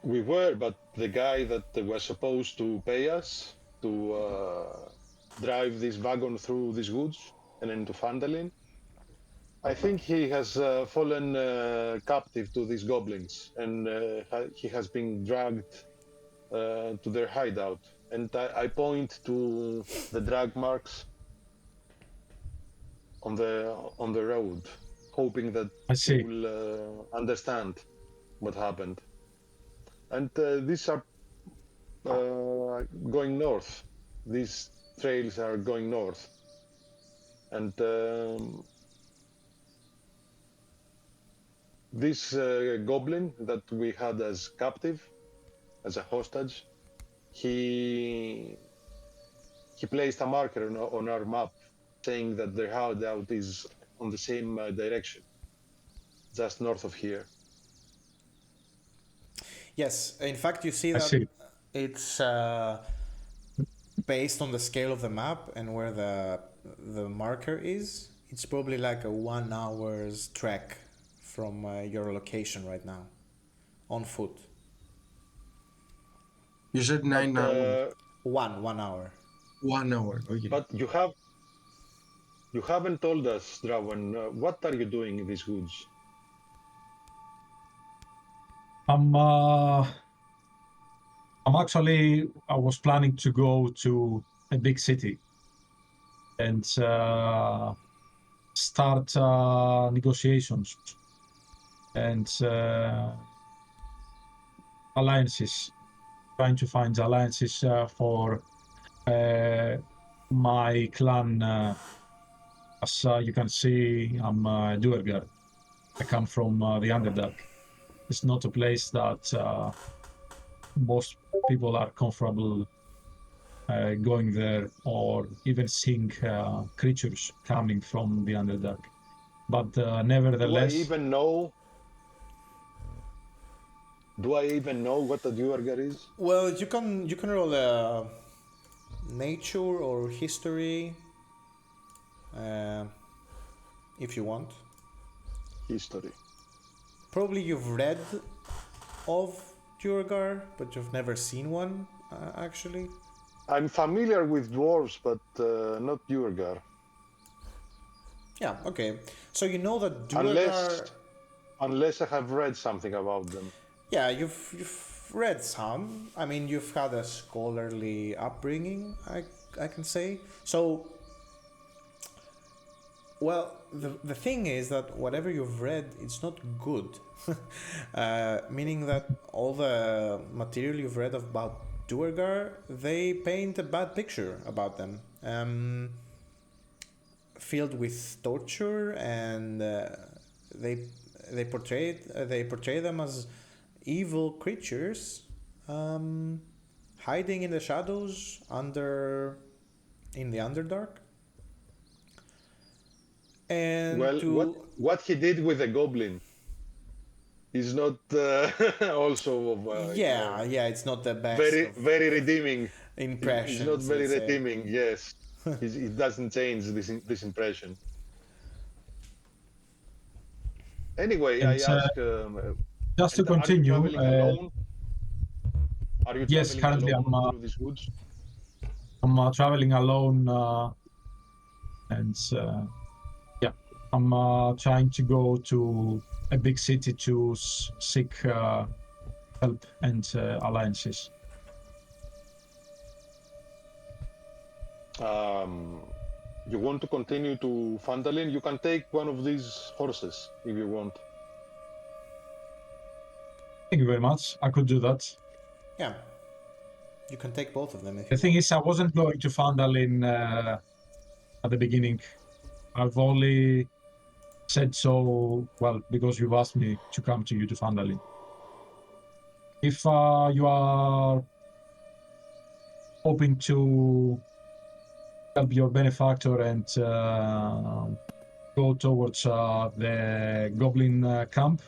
We were, but the guy that was supposed to pay us to drive this wagon through these woods and into Phandalin, I think he has fallen captive to these goblins, and he has been dragged to their hideout. And I point to the drag marks on the road, hoping that he will understand what happened. And these are going north. These trails are going north. And this goblin that we had as captive, as a hostage, he placed a marker on our map saying that their hideout is on the same direction, just north of here. Yes, in fact, you see that it's based on the scale of the map and where the marker is. It's probably like a 1 hour's trek from your location right now, on foot. You said 9 hours. 1 hour. 1 hour, okay. But you have You haven't told us, Drawen, what are you doing in these woods? I was planning to go to a big city and start negotiations and alliances, trying to find alliances for my clan. As you can see, I'm Duergar. I come from the Underdark. It's not a place that most people are comfortable going there or even seeing creatures coming from the Underdark. But nevertheless, Do I even know what a Duergar is? Well, you can roll a nature or history if you want. History. Probably you've read of Duergar, but you've never seen one, actually. I'm familiar with dwarves, but not Duergar. Yeah, okay. So you know that Duergar... Unless I have read something about them. Yeah, you've read some. I mean, you've had a scholarly upbringing, I can say. So, well, the thing is that whatever you've read, it's not good. Meaning that all the material you've read about Duergar, they paint a bad picture about them. Filled with torture, and they portray them as evil creatures, hiding in the shadows in the Underdark. And well, what he did with the goblin is not also yeah, it's not the best. Very redeeming impressions. It's not very redeeming. Yes, it doesn't change this impression. Anyway, I ask. Just to continue. Are you traveling alone? Yes, currently alone through these woods? I'm traveling alone, and yeah, I'm trying to go to a big city to seek help and alliances. You want to continue to Phandalin? You can take one of these horses if you want. Thank you very much. I could do that. Yeah, you can take both of them if the you thing want. is, I wasn't going to Phandalin at the beginning. I've only said so, well, because you've asked me to come to you to Phandalin. If you are hoping to help your benefactor and go towards the goblin camp,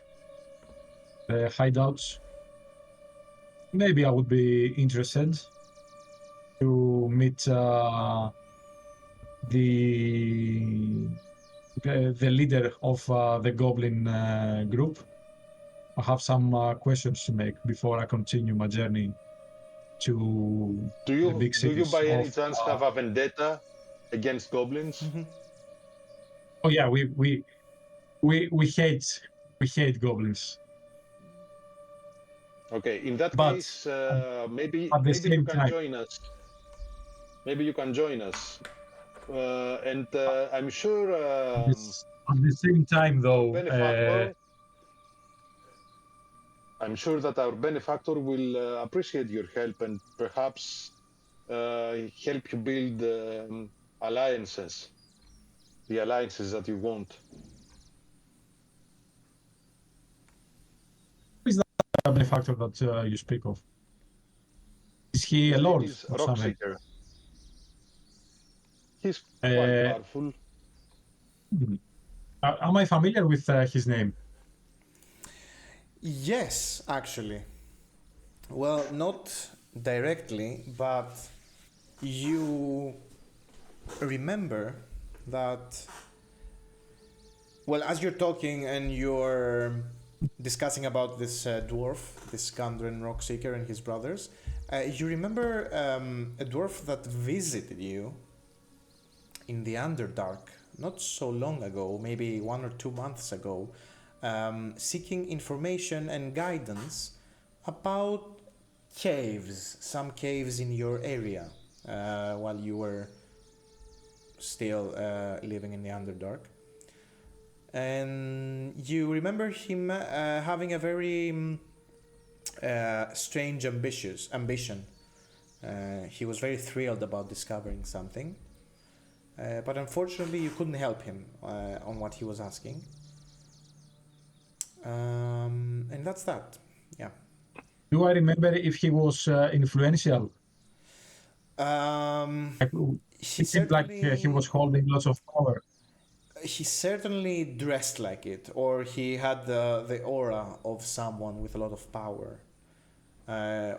the hideouts, maybe I would be interested to meet the leader of the goblin group. I have some questions to make before I continue my journey to the big cities. Do you by any chance have a vendetta against goblins? Mm-hmm. Oh yeah, we hate goblins. Okay, in that but case, maybe you can time, join us. Maybe you can join us, and I'm sure. At the same time, though, I'm sure that our benefactor will appreciate your help and perhaps help you build alliances, the alliances that you want. Who is that benefactor that you speak of? Is he a lord? He's Rockseeker. He's quite powerful. Am I familiar with his name? Yes, actually. Well, not directly, but you remember that, well, as you're talking and you're discussing about this dwarf, this Gandren Rockseeker and his brothers, you remember a dwarf that visited you in the Underdark not so long ago, maybe 1 or 2 months ago, seeking information and guidance about caves, some caves in your area, while you were still living in the Underdark. And you remember him having a very strange ambition. He was very thrilled about discovering something, but unfortunately you couldn't help him on what he was asking. And that's that. Yeah. Do I remember if he was influential? Like, He it seemed like he was holding lots of power. He certainly dressed like it, or he had the aura of someone with a lot of power.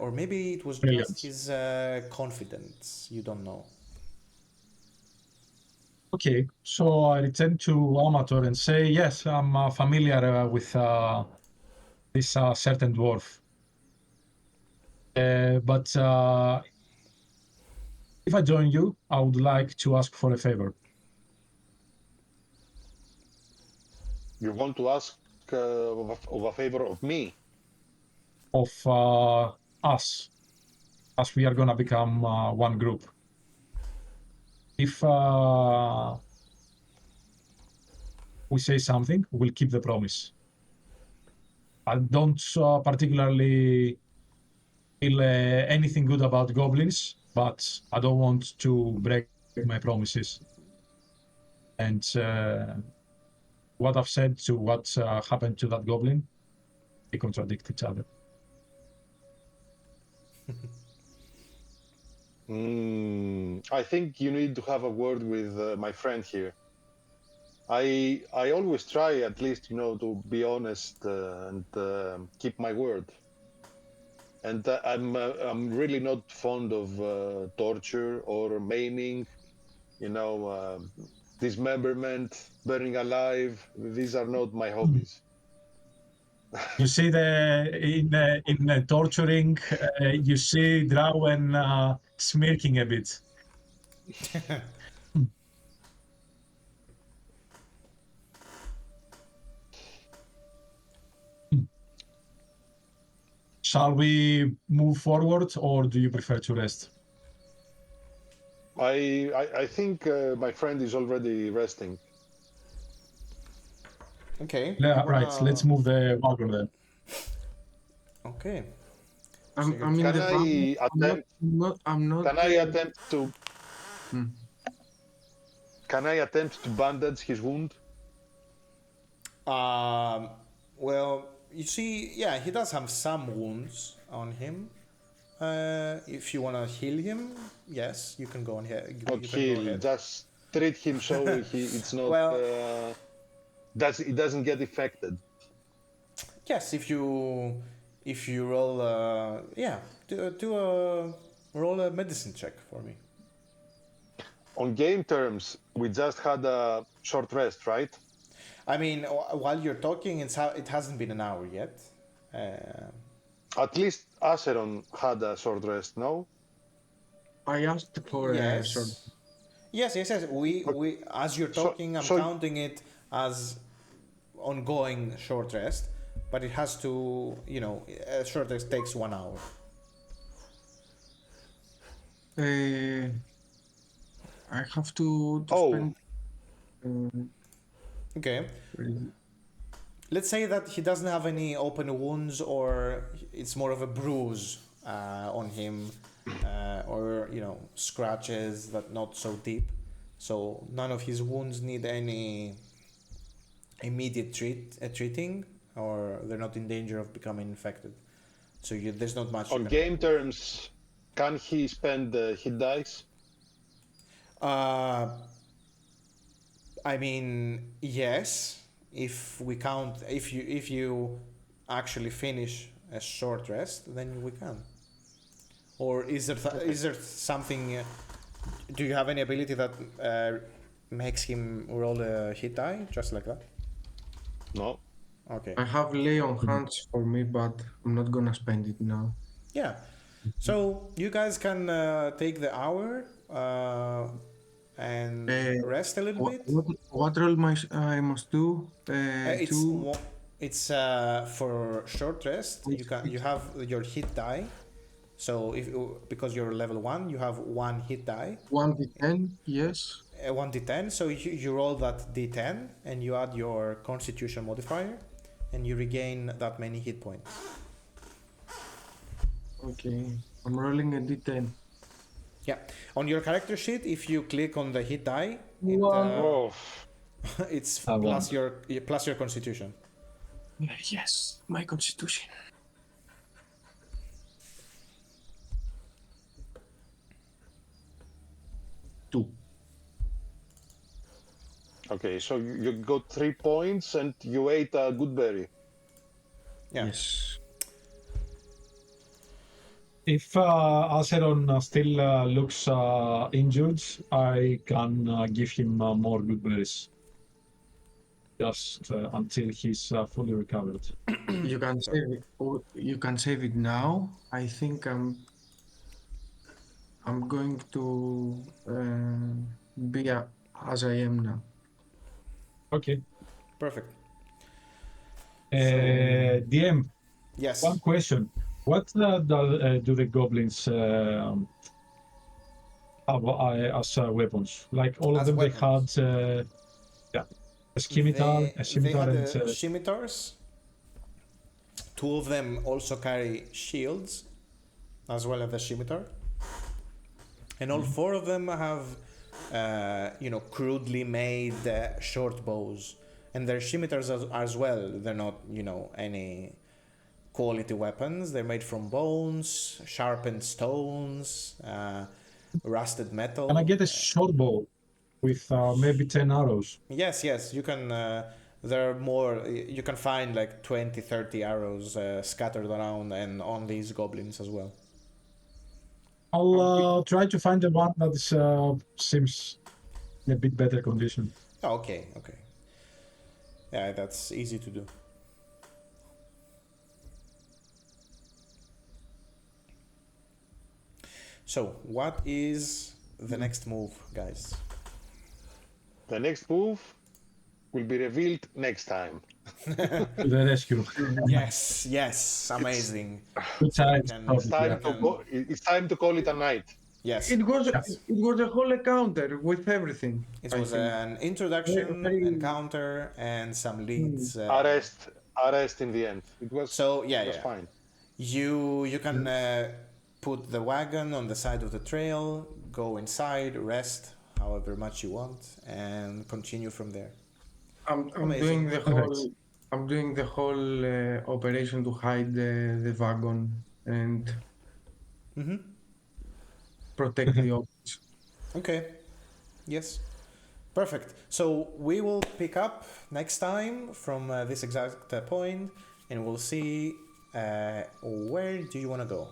Or maybe it was Brilliant. just his confidence. You don't know. Okay, so I return to Amator and say, yes, I'm familiar with this certain dwarf. But if I join you, I would like to ask for a favor. You want to ask of a favor of me? Of us, as we are going to become one group. If we say something, we'll keep the promise. I don't particularly feel anything good about goblins, but I don't want to break my promises. And what I've said to what happened to that goblin, they contradict each other. I think you need to have a word with my friend here. I always try, at least, to be honest and keep my word. And I'm really not fond of torture or maiming, dismemberment, burning alive. These are not my hobbies. You see in torturing, you see Drawen smirking a bit. Shall we move forward, or do you prefer to rest? I think my friend is already resting. Okay. Yeah, right. Let's move the wagon then. Okay. I'm in Can the I van. I'm not. Can I attempt to? Can I attempt to bandage his wound? Well, you see, yeah, he does have some wounds on him. If you want to heal him, yes, you can go on here. Not heal, just treat him so it's not. Well, it doesn't get affected. yes, if you roll, roll a medicine check for me. On game terms, we just had a short rest, right? I mean, while you're talking, it hasn't been an hour yet. At least Acheron had a short rest, no? I asked for a short. Yes. We as you're talking, I'm counting it as ongoing short rest, but it has to, a short rest takes 1 hour. I have to spend. Okay. Let's say that he doesn't have any open wounds, or it's more of a bruise on him, or scratches that not so deep. So none of his wounds need any immediate treating, or they're not in danger of becoming infected. So there's not much. On game terms, can he spend hit dice? I mean, yes. If we count, if you actually finish a short rest, then we can. Or is there something? Do you have any ability that makes him roll a hit die just like that? No. Okay. I have lay on hands for me, but I'm not gonna spend it now. Yeah. So you guys can take the hour and rest a little bit. What roll I must do? It's for short rest. You have your hit die. So because you're level 1, you have 1 hit die. 1d10, yes. 1d10. So you roll that d10 and you add your Constitution modifier, and you regain that many hit points. Okay, I'm rolling a d10. Yeah. On your character sheet, if you click on the hit die, Oh, it's I plus your Constitution. Yes, my constitution. Two. okay. So you got 3 points and you ate a good berry. Yeah. Yes. If Acheron still looks injured, I can give him more good berries. Just until he's fully recovered. You can save it. You can save it now. I think I'm going to be as I am now. Okay. Perfect. DM, Yes. one question. What do the goblins have as weapons? Like all of As them, weapons. they had a scimitar, They had and scimitars. 2 of them also carry shields, as well as the scimitar. And all 4 of them have, crudely made short bows. And their scimitars as well. They're not, any quality weapons. They're made from bones, sharpened stones, rusted metal. can I get a short bow with maybe 10 arrows? Yes, you can. There are more. You can find like 20, 30 arrows scattered around and on these goblins as well. I'll try to find the one that is, seems in a bit better condition. Oh, okay. Yeah, that's easy to do. So, what is the next move, guys? The next move will be revealed next time. To the rescue. Yes, amazing. Good times. Can- It's time to go. It's time to call it a night. Yes, It was a whole encounter with everything. it I was think. an introduction, Very- encounter, and some leads. Arrest in the end. It was So it was fine. You can put the wagon on the side of the trail, go inside, rest however much you want, and continue from there. I'm Amazing. doing the Perfect. whole. I'm doing the whole operation to hide the wagon and protect the office. Okay. Yes. Perfect. So we will pick up next time from this exact point, and we'll see where do you want to go.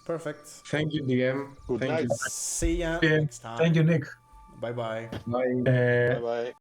Perfect. Thank you, DM. Good Thank night. you. See ya Yeah, next time. thank you, Nick. Bye bye. Bye. Bye bye.